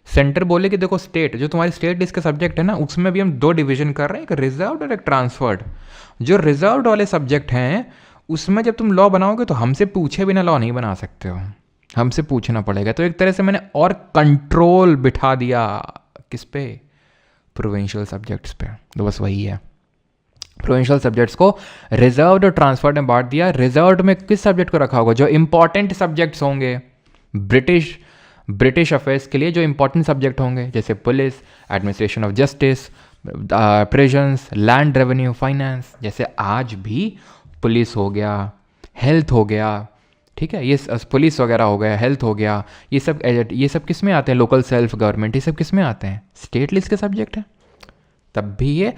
सेंटर बोले कि देखो स्टेट, जो तुम्हारी स्टेट लिस्ट का सब्जेक्ट है ना, उसमें भी हम 2 डिवीजन कर रहे हैं, एक रिजर्व्ड और एक ट्रांसफर्ड। जो रिजर्व्ड वाले सब्जेक्ट हैं उसमें जब तुम लॉ बनाओगे तो हमसे पूछे बिना लॉ नहीं बना सकते हो, हमसे पूछना पड़ेगा। तो एक तरह से मैंने और कंट्रोल बिठा दिया किस पे, प्रोविंशियल सब्जेक्ट्स पे। तो बस वही है, प्रोविंशियल सब्जेक्ट्स को रिजर्व्ड और ट्रांसफर्ड में बांट दिया। रिजर्व्ड में किस सब्जेक्ट को रखा होगा, जो इंपॉर्टेंट सब्जेक्ट्स होंगे ब्रिटिश अफेयर्स के लिए, जो इंपॉर्टेंट सब्जेक्ट होंगे, जैसे police, administration of justice, prisons, land revenue, finance. जैसे आज भी पुलिस हो गया, हेल्थ हो गया, ठीक है, ये पुलिस वगैरह हो गया, हेल्थ हो गया, ये सब किस में आते हैं, लोकल सेल्फ गवर्नमेंट, ये सब किस में आते हैं, स्टेट लिस्ट के सब्जेक्ट हैं। तब भी ये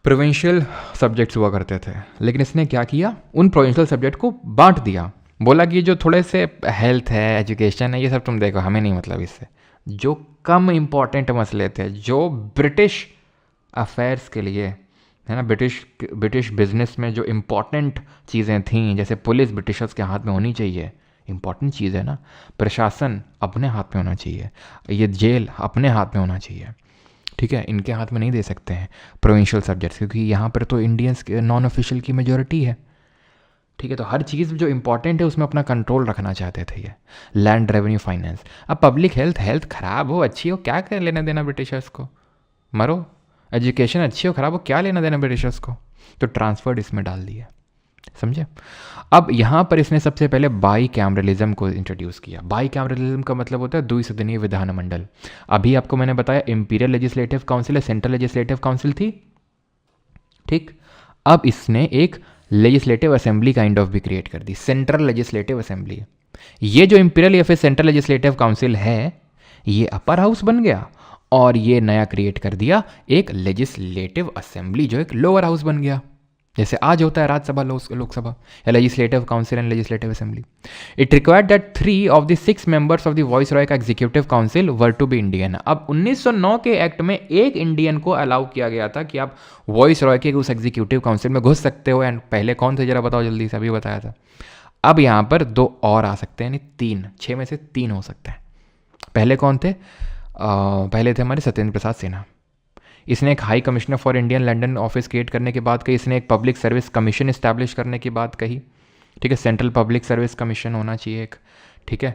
प्रोविंशियल सब्जेक्ट्स हुआ करते थे। लेकिन इसने क्या किया, उन प्रोविंशियल सब्जेक्ट को बांट दिया। बोला कि जो थोड़े से हेल्थ है, एजुकेशन है, ये सब तुम देखो, हमें नहीं मतलब इससे। जो कम इम्पॉर्टेंट मसले थे, जो ब्रिटिश अफेयर्स के लिए, है ना। ब्रिटिश बिजनेस में जो इम्पोर्टेंट चीज़ें थीं, जैसे पुलिस ब्रिटिशर्स के हाथ में होनी चाहिए, इम्पोर्टेंट चीज़ है ना। प्रशासन अपने हाथ में होना चाहिए, ये जेल अपने हाथ में होना चाहिए, ठीक है। इनके हाथ में नहीं दे सकते हैं प्रोविंशियल सब्जेक्ट्स, क्योंकि यहाँ पर तो इंडियंस नॉन ऑफिशियल की मेजोरिटी है, ठीक है। तो हर चीज़ जो इंपॉर्टेंट है उसमें अपना कंट्रोल रखना चाहते थे ये। लैंड रेवेन्यू फाइनेंस, अब पब्लिक हेल्थ ख़राब हो अच्छी हो क्या कर लेना देना ब्रिटिशर्स को, मरो। एजुकेशन अच्छी हो ख़राब हो क्या लेना देना ब्रिटिशर्स को। तो ट्रांसफर्ड इसमें डाल दिया, समझे। अब यहाँ पर इसने सबसे पहले बाई कैमरलिज्म को इंट्रोड्यूस किया। बाई कैमरलिज्म का मतलब होता है द्विसदनीय विधानमंडल। अभी आपको मैंने बताया इंपीरियल लेजिस्लेटिव काउंसिल है, सेंट्रल लेजिस्लेटिव काउंसिल थी, ठीक। अब इसने एक लेजिस्लेटिव असेंबली काइंड ऑफ भी क्रिएट कर दी, सेंट्रल लेजिस्लेटिव असेंबली। ये जो इंपीरियल या फिर सेंट्रल लेजिस्लेटिव काउंसिल है, ये अपर हाउस बन गया, और ये नया क्रिएट कर दिया एक लेजिस्लेटिव असेंबली जो एक लोअर हाउस बन गया, जैसे आज होता है राज्यसभा लोकसभा या legislative council and legislative assembly. It required that 3 of the 6 members of the viceroy का executive council were to be Indian. अब 1909 के एक्ट में एक इंडियन को अलाउ किया गया था कि आप वॉइसरॉय के उस एग्जीक्यूटिव काउंसिल में घुस सकते हो। एंड पहले कौन थे जरा बताओ जल्दी से, अभी बताया था। अब यहाँ पर 2 और आ सकते हैं, यानी 3, 6 में से 3 हो सकते हैं। पहले कौन थे? पहले थे हमारे सत्येंद्र प्रसाद सिन्हा। इसने एक high commissioner for Indian London office create करने की बात कही। इसने एक पब्लिक सर्विस कमीशन इस्टेब्लिश करने की बात कही, ठीक है। सेंट्रल पब्लिक सर्विस कमीशन होना चाहिए एक, ठीक है।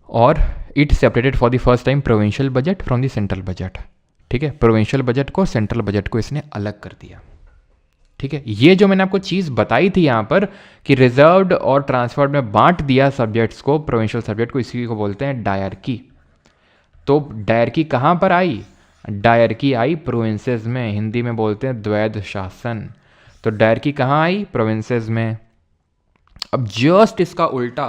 और it separated for the first time provincial budget from the central budget, ठीक है। प्रोविंशियल बजट को सेंट्रल बजट को इसने अलग कर दिया, ठीक है। ये जो मैंने आपको चीज़ बताई थी यहाँ पर कि रिजर्व्ड और ट्रांसफर्ड में बांट दिया सब्जेक्ट्स को, प्रोविंशियल सब्जेक्ट को, इसी को बोलते हैं डायरकी। तो डायरकी कहाँ पर आई? डायरकी आई प्रोविंसेस में, हिंदी में बोलते हैं द्वैध शासन। तो डायरकी कहाँ आई? प्रोविंसेस में। अब जस्ट इसका उल्टा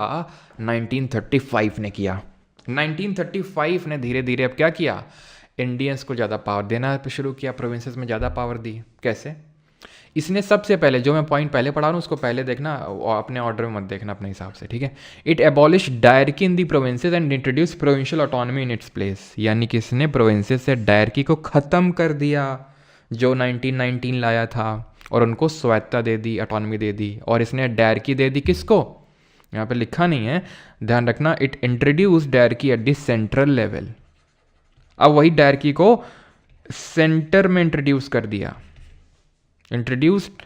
1935 ने किया। 1935 ने धीरे धीरे अब क्या किया? इंडियंस को ज़्यादा पावर देना शुरू किया, प्रोविंसेस में ज़्यादा पावर दी। कैसे? इसने सबसे पहले, जो मैं पॉइंट पहले पढ़ा रहा हूँ उसको पहले देखना, अपने ऑर्डर में मत देखना अपने हिसाब से, ठीक है। It abolish dyarchy in the provinces and introduce provincial autonomy in its place. यानी कि इसने प्रोविंसेस से डायरकी को ख़त्म कर दिया जो 1919 लाया था, और उनको स्वायत्ता दे दी, ऑटोनॉमी दे दी। और इसने डायरकी दे दी किसको? यहाँ पे लिखा नहीं है, ध्यान रखना। It introduce dyarchy at the central level. अब वही डायरकी को सेंटर में इंट्रोड्यूस कर दिया। Introduced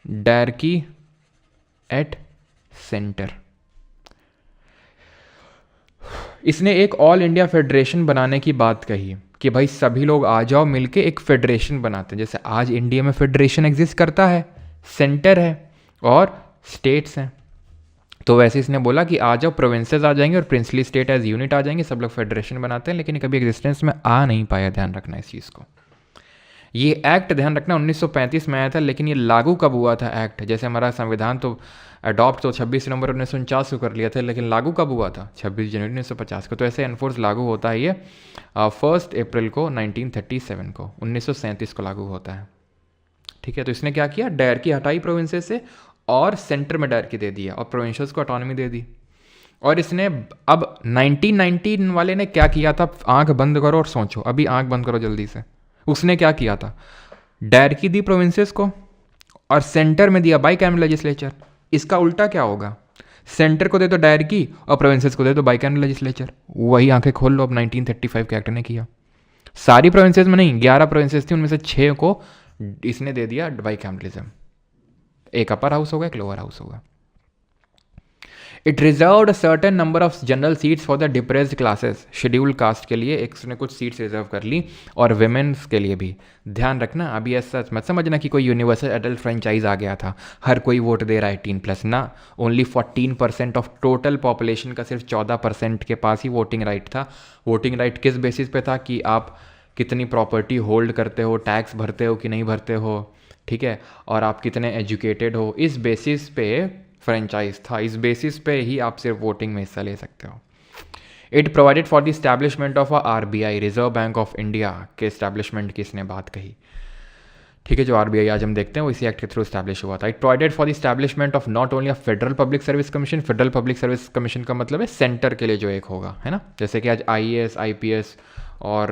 dyarchy at centre. इसने एक ऑल इंडिया फेडरेशन बनाने की बात कही कि भाई सभी लोग आ जाओ मिलके एक फेडरेशन बनाते हैं। जैसे आज इंडिया में फेडरेशन एग्जिस्ट करता है, सेंटर है और स्टेट्स हैं, तो वैसे इसने बोला कि आ जाओ, प्रोविंसेस आ जाएंगे और प्रिंसली स्टेट एज यूनिट आ जाएंगे, सब लोग फेडरेशन बनाते हैं। लेकिन कभी एग्जिस्टेंस में आ नहीं पाया, ध्यान रखना इस चीज़ को। ये एक्ट ध्यान रखना 1935 में आया था, लेकिन ये लागू कब हुआ था एक्ट? जैसे हमारा संविधान तो अडॉप्ट तो 26 नवंबर 1949 को कर लिया था, लेकिन लागू कब हुआ था? 26 जनवरी 1950 को। तो ऐसे एनफोर्स लागू होता है ये 1 अप्रैल को 1937 को, 1937 को लागू होता है, ठीक है। तो इसने क्या किया? डायरकी हटाई प्रोविंसेस से और सेंटर में डायरकी दे दिया और प्रोविंसेस को ऑटोनॉमी दे दी। और इसने अब 1919 वाले ने क्या किया था? आंख बंद करो और सोचो, अभी आंख बंद करो जल्दी से। उसने क्या किया था? डायरकी दी प्रोविंसेस को और सेंटर में दिया बाईकैमरल लेजिस्लेचर। इसका उल्टा क्या होगा? सेंटर को दे दो डायरकी और प्रोविंसेस को दे दो बाईकैमरल लेजिस्लेचर। वही आंखें खोल लो, अब 1935 के एक्ट ने किया। सारी प्रोविंसेस में नहीं, 11 प्रोविंसेस थी, उनमें से 6 को इसने दे दिया बाईकैमरलिज्म। एक अपर हाउस होगा, एक लोअर हाउस होगा। It reserved a certain number of general seats for the depressed classes. Scheduled caste के लिए इसने कुछ सीट्स रिजर्व कर ली, और विमेंस के लिए भी। ध्यान रखना, अभी ऐसा मत समझना कि कोई यूनिवर्सल एडल्ट फ्रेंचाइज आ गया था, हर कोई वोट दे रहा है 18+ ना। ओनली 14% ऑफ टोटल पॉपुलेशन का सिर्फ 14% के पास ही वोटिंग राइट था। वोटिंग राइट किस बेसिस पे था? कि आप कितनी प्रॉपर्टी होल्ड करते हो, टैक्स भरते हो कि नहीं भरते हो, ठीक है, और आप कितने एजुकेटेड हो। इस बेसिस पे फ्रेंचाइज था, इस बेसिस पे ही आप सिर्फ वोटिंग में हिस्सा ले सकते हो। It provided for the establishment of RBI, reserve bank of India के इस्टेब्लिशमेंट की इसने बात कही, ठीक है। जो RBI आज हम देखते हैं वो इसी एक्ट के थ्रू इस्टेब्लिश हुआ था। It provided for the establishment of not only a federal public service commission. Federal public service commission का मतलब है सेंटर के लिए जो एक होगा, है ना। जैसे कि आज IAS IPS और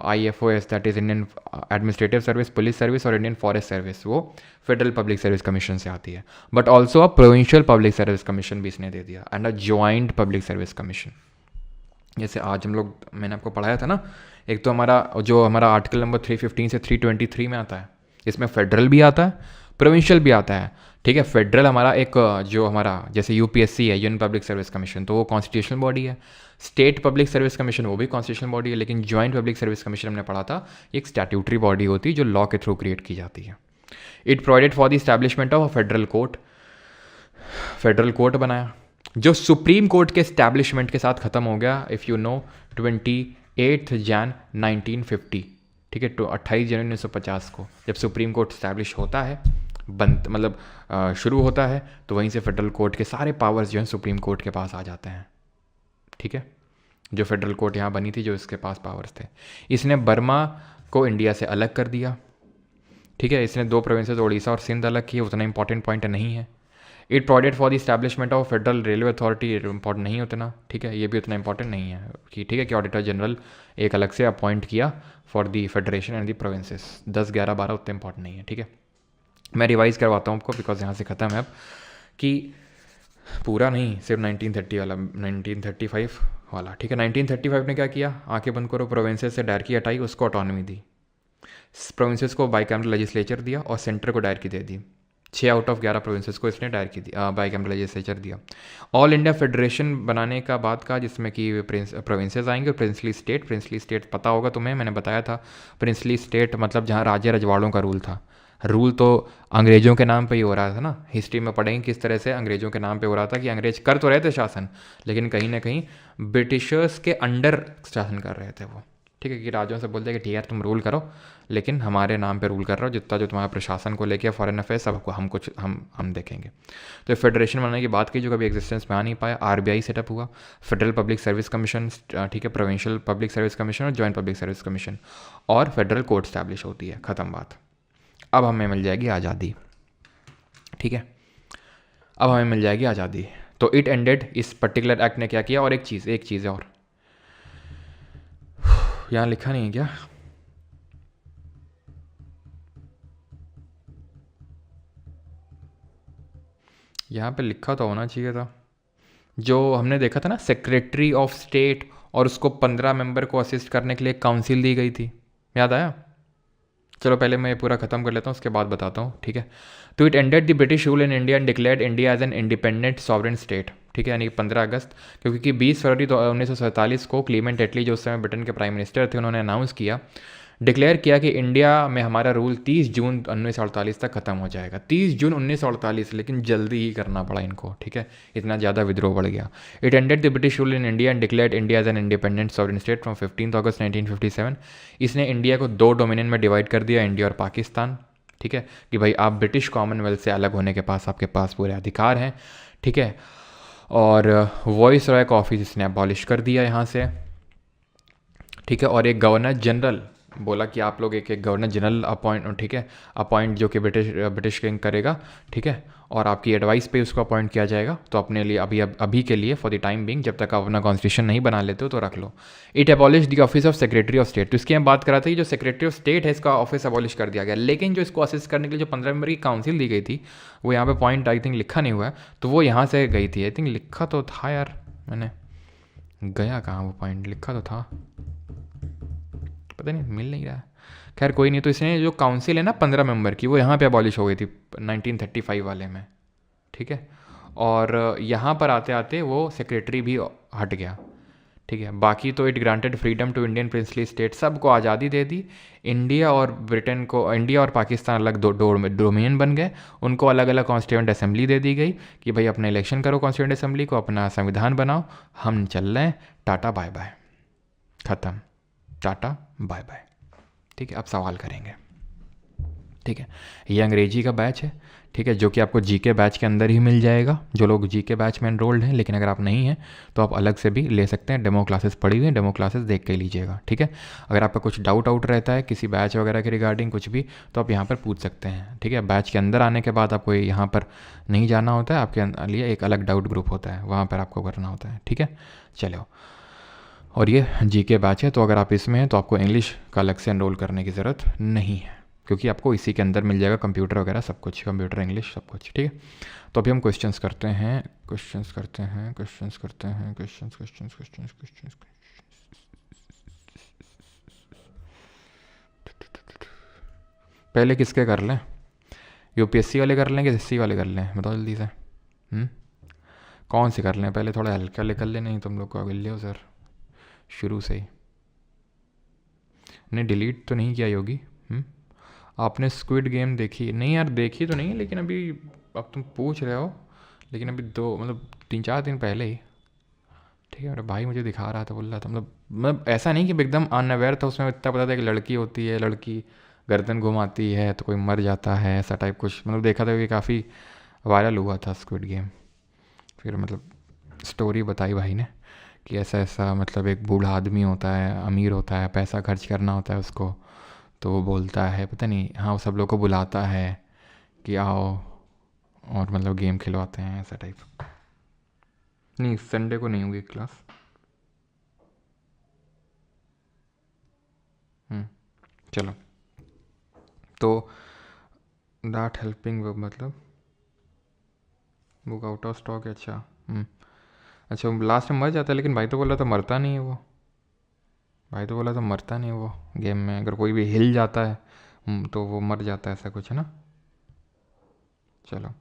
IFOS that is Indian administrative service, police service, और इंडियन फॉरेस्ट सर्विस वो फेडरल पब्लिक सर्विस कमीशन से आती है। But also a provincial public service commission भी इसने दे दिया and a joint public service commission. जैसे आज हम लोग, मैंने आपको पढ़ाया था ना, एक तो हमारा आर्टिकल नंबर 315 से 323 में आता है, इसमें फेडरल भी आता है, प्रोविंशियल भी आता है। ठीक है, फेडरल हमारा एक जो हमारा जैसे UPSC है, यूनियन पब्लिक सर्विस कमीशन, तो वो कॉन्स्टिट्यूशनल बॉडी है। स्टेट पब्लिक सर्विस कमीशन वो भी कॉन्स्टिट्यूशनल बॉडी है। लेकिन ज्वाइंट पब्लिक सर्विस कमीशन हमने पढ़ा था, एक स्टैट्यूटरी बॉडी होती है जो लॉ के थ्रू क्रिएट की जाती है। It provided for the establishment of a federal court, federal court बनाया जो सुप्रीम कोर्ट के इस्टेब्लिशमेंट के साथ ख़त्म हो गया, इफ़ यू नो, 28 जैन 1950। ठीक है, तो 28 जनवरी 1950 को जब सुप्रीम कोर्ट इस्टेब्लिश होता है, शुरू होता है, तो वहीं से फेडरल कोर्ट के सारे पावर्स जो हैं सुप्रीम कोर्ट के पास आ जाते हैं। ठीक है, जो फेडरल कोर्ट यहाँ बनी थी, जो इसके पास पावर्स थे। इसने बर्मा को इंडिया से अलग कर दिया। ठीक है, इसने 2 प्रोविंसेस उड़ीसा और सिंध अलग किए, उतना इंपॉर्टेंट पॉइंट नहीं है। It provided for the establishment of federal railway authority, important नहीं उतना। ठीक है, ये भी उतना इंपॉर्टेंट नहीं है कि ठीक है कि ऑडिटर जनरल एक अलग से अपॉइंट किया for the federation and the provinces. 10, 11, 12 उतने इंपॉर्टेंट नहीं है। ठीक है, मैं रिवाइज़ करवाता हूँ आपको, बिकॉज यहाँ से ख़त्म है अब, कि पूरा नहीं, सिर्फ 1930 वाला, 1935 वाला। ठीक है, 1935 ने क्या किया, आंखें बंद करो, प्रोविंसेस से डायरेक्टरी हटाई, उसको ऑटोनॉमी दी। प्रोविंसेस को बाईकैमरल लेजिस्लेचर दिया और सेंटर को directory they the. 6 out of 11 provinces को इसने डायरेक्टरी दी, बाईकैमरल लेजिस्लेचर दिया। ऑल इंडिया फेडरेशन बनाने का बात का, जिसमें कि प्रोविंसेस आएंगे, प्रिंसली स्टेट पता होगा तुम्हें, मैंने बताया था। प्रिंसली स्टेट मतलब जहाँ राजे रजवाड़ों का रूल था। रूल तो अंग्रेज़ों के नाम पे ही हो रहा था ना, हिस्ट्री में पढ़ेंगे किस तरह से अंग्रेज़ों के नाम पे हो रहा था, कि अंग्रेज कर तो रहे थे शासन, लेकिन कहीं ना कहीं ब्रिटिशर्स के अंडर शासन कर रहे थे वो। ठीक है, कि राजाओं से बोलते हैं कि ठीक है तुम रूल करो, लेकिन हमारे नाम पे रूल कर रहे हो, जितना जो तुम्हारा प्रशासन को लेके फॉरेन अफेयर्स सबको हम देखेंगे। तो फेडरेशन बनाने की बात की, जो कभी एग्जिस्टेंस में आ नहीं पाया। RBI सेटअप हुआ, फेडरल पब्लिक सर्विस कमीशन, ठीक है, प्रोविंशियल पब्लिक सर्विस कमीशन और जॉइंट पब्लिक सर्विस कमीशन, और फेडरल कोर्ट स्टैब्लिश होती है। ख़त्म बात। अब हमें मिल जाएगी आज़ादी। ठीक है, अब हमें मिल जाएगी आज़ादी। तो इट एंडेड, इस पर्टिकुलर एक्ट ने क्या किया। और एक चीज़ और यहाँ लिखा नहीं है क्या, यहाँ पे लिखा तो होना चाहिए था। जो हमने देखा था ना, सेक्रेटरी ऑफ स्टेट, और उसको 15 मेंबर को असिस्ट करने के लिए काउंसिल दी गई थी, याद आया। चलो पहले मैं पूरा ख़त्म कर लेता हूँ, उसके बाद बताता हूँ। ठीक है, तो it ended the British rule in India and declared India as an independent sovereign state. ठीक है, यानी 15 अगस्त, क्योंकि 20 फरवरी 1947 को क्लीमेंट एटली, जो उस समय ब्रिटेन के प्राइम मिनिस्टर थे, उन्होंने अनाउंस किया, डिक्लेयर किया कि इंडिया में हमारा रूल 30 जून 1948 तक ख़त्म हो जाएगा। 30 जून 1948, लेकिन जल्दी ही करना पड़ा इनको। ठीक है, इतना ज़्यादा विद्रोह बढ़ गया। It ended the British rule in India and declared India as an independent sovereign state from 15 August 1957। इसने इंडिया को 2 डोमिनियन में डिवाइड कर दिया, इंडिया और पाकिस्तान। ठीक है, कि भाई आप ब्रिटिश कॉमनवेल्थ से अलग होने के पास आपके पास पूरे अधिकार हैं। ठीक है, और वॉइस रॉय का ऑफिस इसने अबॉलिश कर दिया यहाँ से। ठीक है, और एक गवर्नर जनरल बोला कि आप लोग एक गवर्नर जनरल अपॉइंट जो कि ब्रिटिश किंग करेगा। ठीक है, और आपकी एडवाइस पे उसको अपॉइंट किया जाएगा। तो अपने लिए अभी के लिए फॉर द टाइम बिंग, जब तक आप अपना कॉन्स्टिट्यूशन नहीं बना लेते हो तो रख लो। It abolish the office of secretary of state. तो इसकी हम बात कर रहे थे, जो सेक्रेटरी ऑफ स्टेट है इसका ऑफिस अबॉलिश कर दिया गया। लेकिन जो इसको असिस्ट करने के लिए जो 15 मेंबर की काउंसिल दी गई थी, वो यहाँ पे पॉइंट आई थिंक लिखा नहीं हुआ है, तो वो यहाँ से गई थी। आई थिंक लिखा तो था यार, मैंने गया कहाँ, वो पॉइंट लिखा तो था, पता नहीं मिल नहीं रहा है। खैर कोई नहीं। तो इसने जो काउंसिल है ना 15 मेंबर की, वो यहाँ पे अबॉलिश हो गई थी 1935 वाले में। ठीक है, और यहाँ पर आते आते वो सेक्रेटरी भी हट गया। ठीक है, बाकी तो it granted freedom to Indian princely state, सबको आज़ादी दे दी। इंडिया और पाकिस्तान अलग डोमिनियन बन गए, उनको अलग अलग कॉन्स्टिट्यूएंट असेंबली दे दी गई कि भाई अपना इलेक्शन करो कॉन्स्टिट्यूएंट असेंबली को, अपना संविधान बनाओ, हम चल रहे हैं, टाटा बाय बाय, ख़त्म, टाटा बाय बाय। ठीक है, अब सवाल करेंगे। ठीक है, ये अंग्रेजी का बैच है। ठीक है, जो कि आपको जीके बैच के अंदर ही मिल जाएगा, जो लोग जीके बैच में एनरोल्ड हैं। लेकिन अगर आप नहीं हैं तो आप अलग से भी ले सकते हैं, डेमो क्लासेस पड़ी हुई हैं, डेमो क्लासेस देख के लीजिएगा। ठीक है, अगर आपका कुछ डाउट रहता है किसी बैच वगैरह के रिगार्डिंग कुछ भी, तो आप यहाँ पर पूछ सकते हैं। ठीक है, बैच के अंदर आने के बाद आपको यहाँ पर नहीं जाना होता है, आपके लिए एक अलग डाउट ग्रुप होता है, वहाँ पर आपको करना होता है। ठीक है, चलो और ये जीके बैच है, तो अगर आप इसमें हैं तो आपको इंग्लिश का अलग से एनरोल करने की ज़रूरत नहीं है, क्योंकि आपको इसी के अंदर मिल जाएगा कंप्यूटर वगैरह सब कुछ, कंप्यूटर इंग्लिश सब कुछ, ठीक है। तो अभी हम क्वेश्चंस करते हैं, क्वेश्चंस करते हैं, क्वेश्चंस करते हैं, क्वेश्चंस क्वेश्चंस क्वेश्चंस क्वेश्चंस। पहले किसके कर लें, यूपीएससी वाले कर लें कि एसएससी वाले कर लें, बताओ जल्दी से। कौन से कर लें पहले, थोड़ा हल्का लिख ले, नहीं तुम लोग को अगले हो सर शुरू से ही। नहीं डिलीट तो नहीं किया होगी। आपने स्क्विड गेम देखी नहीं यार? देखी तो नहीं, लेकिन अभी अब तुम पूछ रहे हो, लेकिन अभी 3-4 दिन पहले ही, ठीक है। मेरा भाई मुझे दिखा रहा था, बोल रहा था, मतलब ऐसा नहीं कि एकदम अनअवेयर था, उसमें इतना पता था कि लड़की होती है, लड़की गर्दन घुमाती है तो कोई मर जाता है, ऐसा टाइप कुछ, मतलब देखा था कि काफ़ी वायरल हुआ था स्क्विड गेम। फिर मतलब स्टोरी बताई भाई ने कि ऐसा ऐसा, मतलब एक बूढ़ा आदमी होता है, अमीर होता है, पैसा खर्च करना होता है उसको, तो वो बोलता है, पता नहीं, हाँ वो सब लोग को बुलाता है कि आओ, और मतलब गेम खिलवाते हैं, ऐसा टाइप। नहीं संडे को नहीं होगी क्लास। चलो, तो दैट हेल्पिंग वर्ब मतलब बुक आउट ऑफ स्टॉक है, अच्छा। अच्छा लास्ट में मर जाता है, लेकिन भाई तो बोला तो मरता नहीं है वो, भाई तो बोला तो मरता नहीं है वो गेम में, अगर कोई भी हिल जाता है तो वो मर जाता है, ऐसा कुछ है ना। चलो,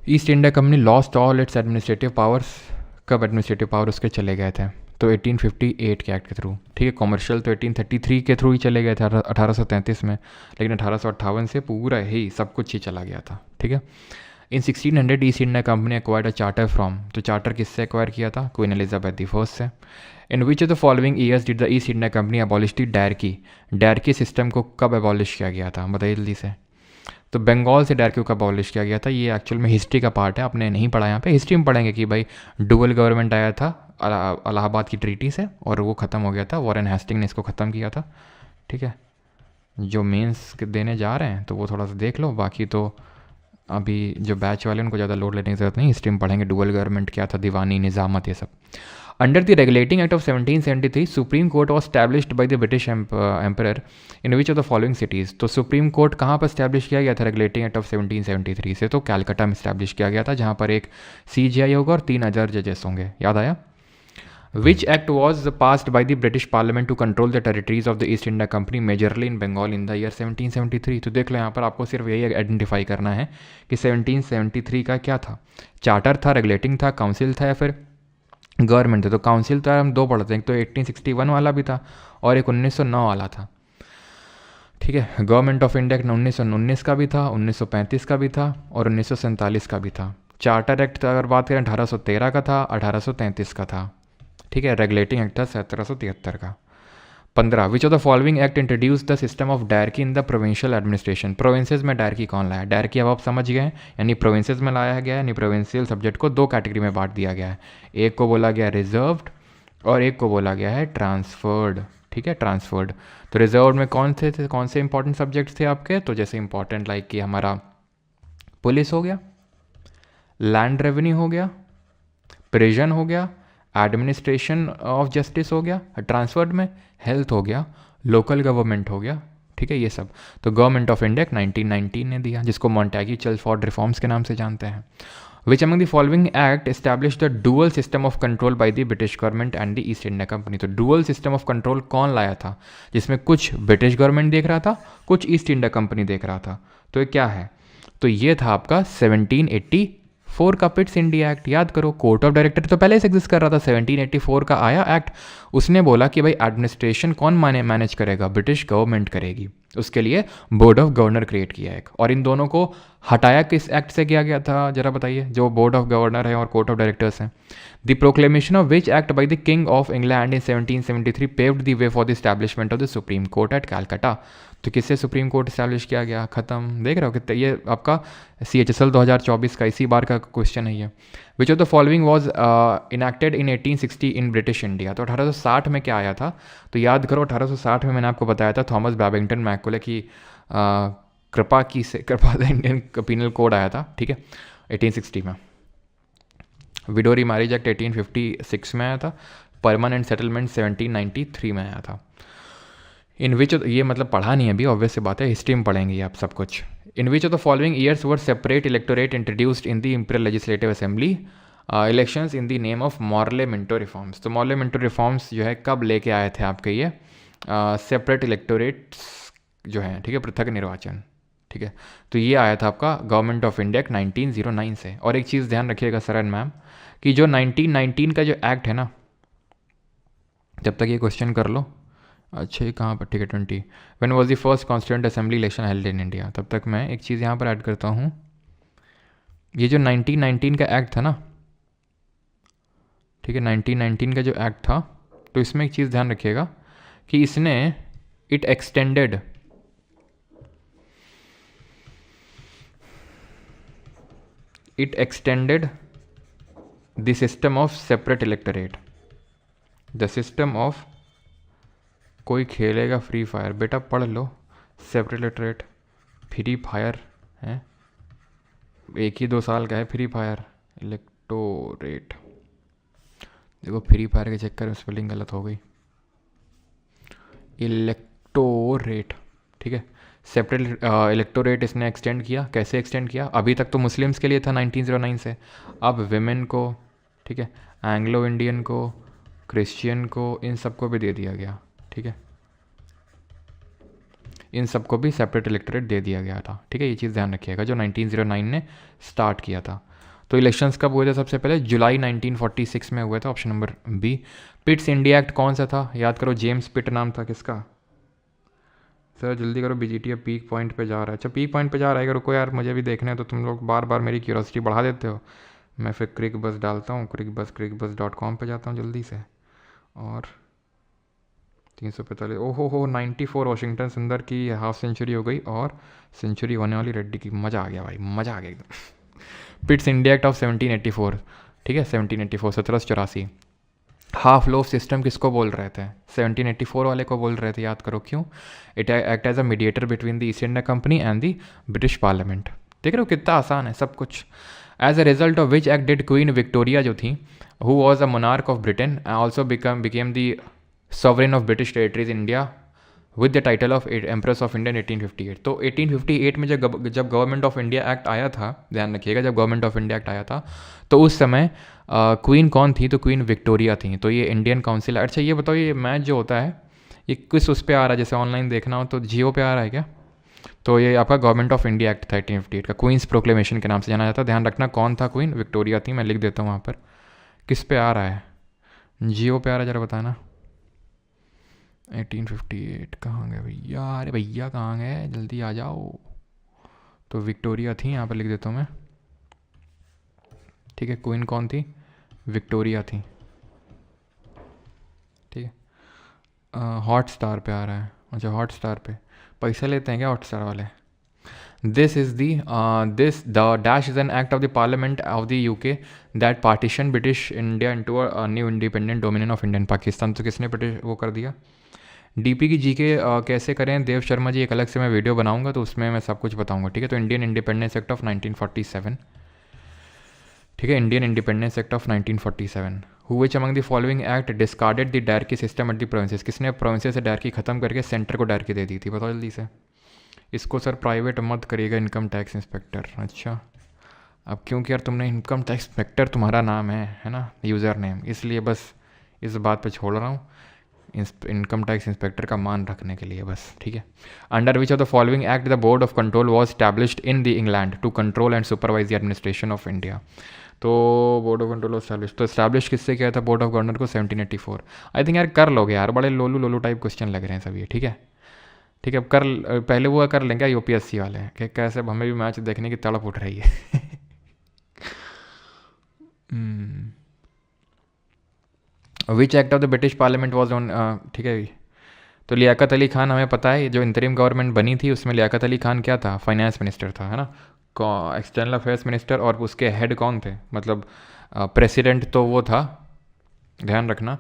east India company lost all it's administrative powers, कब एडमिनिस्ट्रेटिव पावर उसके चले गए थे? तो 1858 के एक्ट के थ्रू, ठीक है। कॉमर्शियल तो 1833 के थ्रू ही चले गए थे 1833 में, लेकिन 1858 से पूरा ही सब कुछ ही चला गया था, ठीक है। In 1600 East India Company acquired a charter from, तो चार्टर किससे एक्वायर किया था? क्वीन एलिजाबेथ द फर्स्ट से। In which of the following years did the East India Company abolish the dyarchy, dyarchy system को कब अबॉलिश किया गया था, बताइए जल्दी से। तो बंगाल से डायरकी को कब अबॉलिश किया गया था? ये एक्चुअल में हिस्ट्री का पार्ट है, आपने नहीं पढ़ा यहाँ पे, हिस्ट्री में पढ़ेंगे कि भाई डुअल गवर्नमेंट आया था इलाहाबाद की ट्रीटी से, और वो ख़त्म हो गया था, वॉरेन हेस्टिंग ने इसको ख़त्म किया था, ठीक है। जो मेंस देने जा रहे हैं तो वो थोड़ा सा देख लो, बाकी तो अभी जो बैच वाले उनको ज़्यादा लोड लेने की ज़रूरत नहीं, हिस्ट्री में पढ़ेंगे डुअल गवर्नमेंट क्या था, दीवानी निज़ामत ये सब। Under the regulating act of 1773 supreme court was established by the British emperor in which of the following cities, तो सुप्रीम कोर्ट कहाँ पर स्टैब्लिश किया गया था रेगुलेटिंग एक्ट ऑफ 1773 से? तो कैलकाटा में स्टैब्लिश किया गया था, जहाँ पर एक CJI होगा और 3 अदर जजेस होंगे, याद आया। Which act was passed by the British Parliament to control the territories of the East India Company majorly in Bengal in the year 1773? तो देख लो यहाँ पर आपको सिर्फ यही आइडेंटिफाई करना है कि 1773 का क्या था, चार्टर था, रेगुलेटिंग था, काउंसिल था, या फिर गवर्नमेंट था। तो काउंसिल तो हम 2 पढ़ते हैं, एक तो 1861 वाला भी था और एक 1909 वाला था, ठीक है। गवर्नमेंट ऑफ इंडिया 1919 का भी था, 1935 का भी था और 1947 का भी था। चार्टर एक्ट अगर बात करें 1813 का था, 1833 का था, ठीक है। रेगुलेटिंग एक्ट था 1773 का। 15 विच of the following act introduce the system of dyarchy in the provincial administration, provinces में डायरकी कौन लाया? डायरकी अब आप समझ गए, यानी प्रोविंसेस में लाया गया है, यानी प्रोविंशियल सब्जेक्ट को 2 कैटेगरी में बांट दिया गया है, एक को बोला गया रिजर्व्ड और एक को बोला गया है ट्रांसफर्ड, ठीक है, ट्रांसफर्ड। तो रिजर्व में कौन से इंपॉर्टेंट सब्जेक्ट्स थे आपके? तो जैसे इंपॉर्टेंट लाइक कि हमारा पुलिस हो गया, लैंड रेवेन्यू हो गया, प्रिजन हो गया, एडमिनिस्ट्रेशन ऑफ जस्टिस हो गया, ट्रांसफर्ड में हेल्थ हो गया, लोकल गवर्नमेंट हो गया, ठीक है, ये सब। तो गवर्नमेंट ऑफ इंडिया 1919 ने दिया, जिसको मॉन्टैगी चेल्मसफोर्ड रिफॉर्म्स के नाम से जानते हैं। Which among the following act establish the dual system of control by the British government and the East India company, तो डुअल सिस्टम ऑफ कंट्रोल कौन लाया था, जिसमें कुछ ब्रिटिश गवर्नमेंट देख रहा था, कुछ ईस्ट इंडिया कंपनी देख रहा था? तो ये क्या है? तो ये था आपका 1784 का पिट्स इंडिया एक्ट। याद करो, कोर्ट ऑफ डायरेक्टर तो पहले से एग्जिस्ट कर रहा था, 1784 का आया एक्ट, उसने बोला कि भाई एडमिनिस्ट्रेशन कौन मैनेज करेगा? ब्रिटिश गवर्नमेंट करेगी, उसके लिए बोर्ड ऑफ गवर्नर क्रिएट किया एक, और इन दोनों को हटाया किस एक्ट से किया गया था जरा बताइए, जो बोर्ड ऑफ गवर्नर है और कोर्ट ऑफ डायरेक्टर्स हैं। The proclamation of which act by the king of England in 1773 paved the way for the establishment of the supreme court at Calcutta, तो किससे सुप्रीम कोर्ट इस्टेब्लिश किया गया? खत्म। देख रहे हो कितने, ये आपका CHSL 2024 का इसी बार का क्वेश्चन है ये। विच of the following was enacted in 1860 in British India, तो 1860 में क्या आया था? तो याद करो 1860 में मैंने आपको बताया था थॉमस बैबिंगटन मैकॉले की कृपा से इंडियन पीनल कोड आया था, ठीक है, 1860 में। विडोरी मैरिज एक्ट 1856 में आया था, परमानेंट सेटलमेंट 1793 में आया था। इन विच, ये मतलब पढ़ा नहीं अभी, ऑब्वियस सी बात है, हिस्ट्री में पढ़ेंगे आप सब कुछ। In which of the following years were separate electorate introduced in the imperial legislative assembly elections in the name of Morley Minto reforms. तो मॉर्ले मिंटो रिफॉर्म्स जो है कब लेके आए थे आपके ये सेपरेट इलेक्टोरेट्स जो हैं, ठीक है, पृथक निर्वाचन, ठीक है। तो ये आया था आपका गवर्नमेंट ऑफ इंडिया 1909 से। और एक चीज़ ध्यान रखिएगा सर एंड मैम कि जो 1919 का जो एक्ट है ना, जब तक ये क्वेश्चन कर लो, अच्छा ये कहाँ पर, ठीक है, 20 when was the first constituent assembly election held in India, तब तक मैं एक चीज़ यहाँ पर ऐड करता हूँ। ये जो 1919 का एक्ट था ना, ठीक है, 1919 का जो एक्ट था, तो इसमें एक चीज़ ध्यान रखिएगा कि इसने it extended the system of separate electorate, the system of, कोई खेलेगा फ्री फायर, बेटा पढ़ लो, सेपरेट इलेक्टोरेट, फ्री फायर है, 1 ही 2 साल का है फ्री फायर, इलेक्टोरेट, देखो फ्री फायर के चक्कर में स्पेलिंग गलत हो गई, इलेक्टोरेट, ठीक है। सेपरेट इलेक्टोरेट इसने एक्सटेंड किया, कैसे एक्सटेंड किया, अभी तक तो मुस्लिम्स के लिए था 1909 से, अब विमेन को, ठीक है, एंग्लो इंडियन को, क्रिश्चियन को, इन सबको भी दे दिया गया, ठीक है, इन सबको भी सेपरेट इलेक्टोरेट दे दिया गया था, ठीक है। ये चीज़ ध्यान रखिएगा, जो 1909 ने स्टार्ट किया था। तो इलेक्शंस कब हुए थे सबसे पहले, जुलाई 1946 में हुए थे, option number B. Pitt's India act कौन सा था, याद करो, जेम्स पिट नाम था किसका, सर जल्दी करो, बीजीटी अब पीक पॉइंट पे जा रहा है। अच्छा पीक पॉइंट पे जा रहा है, रुको यार मुझे भी देखना है, तो तुम लोग बार बार मेरी क्यूरोसिटी बढ़ा देते हो। मैं फिर क्रिक बस डालता हूँ, crickbus.com पे जाता हूँ जल्दी से, और 345, ओहो हो 94, वाशिंगटन सुंदर की हाफ सेंचुरी हो गई और सेंचुरी होने वाली रेड्डी की, मज़ा आ गया भाई, मज़ा आ गया एकदम। पिट्स इंडिया एक्ट ऑफ 1784, ठीक है, 1784, 1784। हाफ लोफ सिस्टम किसको बोल रहे थे, 1784 वाले को बोल रहे थे, याद करो क्यों, it act as a mediator between the East India Company and the British parliament. देख रहे हो कितना आसान है सब कुछ। As a result of which act did Queen Victoria जो थी, who was a monarch of Britain, also became the sovereign of British territories in India with the title of empress of India 1858। तो 1858 में जब government of India act आया था, ध्यान रखिएगा, जब गवर्नमेंट ऑफ इंडिया एक्ट आया था तो उस समय क्वीन कौन थी, तो क्वीन विक्टोरिया थी। तो ये इंडियन काउंसिल। अच्छा ये बताओ, ये मैच जो होता है ये किस उस पर आ रहा है, जैसे ऑनलाइन देखना हो तो जियो पे आ रहा है क्या, तो ये आपका गवर्नमेंट ऑफ इंडिया एक्ट था 1858 का, क्वींस प्रोक्लेमेशन के नाम से जाना जाता है। ध्यान रखना कौन था, क्वीन विक्टोरिया थी, मैं लिख देता हूँ वहाँ पर। किस पे आ रहा है, जियो पे आ रहा है, ज़रा बताना। 1858 कहाँ गए भैया, अरे भैया कहाँ गए, जल्दी आ जाओ। तो विक्टोरिया थी, यहाँ पर लिख देता हूँ मैं, ठीक है। क्वीन कौन थी, विक्टोरिया थी, ठीक है। हॉट स्टार पे आ रहा है, अच्छा हॉट स्टार पे पैसा लेते हैं क्या हॉट स्टार वाले। This the dash is an act of the parliament of the UK that partition British India into a new independent dominion of Indian Pakistan. तो किसने वो कर दिया, डीपी की जीके कैसे करें, देव शर्मा जी, एक अलग से मैं वीडियो बनाऊंगा तो उसमें मैं सब कुछ बताऊंगा, ठीक है। तो इंडियन इंडिपेंडेंस एक्ट ऑफ 1947, ठीक है, Indian independence act of 1947। Who which among the following act discarded the dyarchy system at the provinces, किसने प्रोविंसेस से डायरकी खत्म करके सेंटर को डायरकी दे दी थी, बताओ जल्दी से। इसको सर प्राइवेट मत करिएगा, इनकम टैक्स इंस्पेक्टर। अच्छा अब क्योंकि यार तुमने इनकम टैक्स इंस्पेक्टर तुम्हारा नाम है ना, यूज़र नेम, इसलिए बस इस बात पे छोड़ रहा हूँ, इनकम टैक्स इंस्पेक्टर का मान रखने के लिए बस, ठीक है। Under which of the following act the board of control was established in the England to control and supervise the administration of India. तो बोर्ड ऑफ कंट्रोल स्टैब्लिश, तो स्टैब्लिश किससे किया था, बोर्ड ऑफ गवर्नर को 1784। I think यार कर लोगे यार, बड़े लोलू टाइप क्वेश्चन लग रहे हैं सब ये, ठीक है, ठीक है। अब कर पहले वो कर लेंगे यूपीएससी वाले कि कैसे हमें भी मैच देखने की तड़प उठ रही है। Which act of the British parliament was on, ठीक है। तो लियाकत अली खान हमें पता है, जो इंतरिम गवर्नमेंट बनी थी उसमें लियाकत अली खान क्या था, फाइनेंस मिनिस्टर था, है ना, एक्सटर्नल अफेयर्स मिनिस्टर। और उसके हेड कौन थे, मतलब प्रेसिडेंट तो वो था, ध्यान रखना।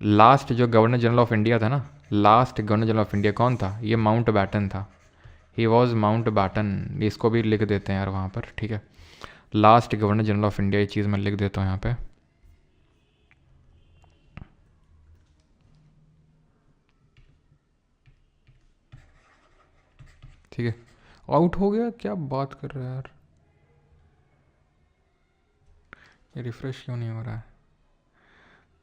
लास्ट जो गवर्नर जनरल ऑफ इंडिया था ना, last governor general of India कौन था, ये माउंट बैटन था, ही वॉज माउंट बैटन। इसको भी लिख देते हैं यार वहाँ पर, ठीक है, last governor general of India, ये चीज़ मैं लिख देता हूँ यहाँ पे। ठीक है, आउट हो गया, क्या बात कर रहा है यार, ये रिफ़्रेश क्यों नहीं हो रहा है?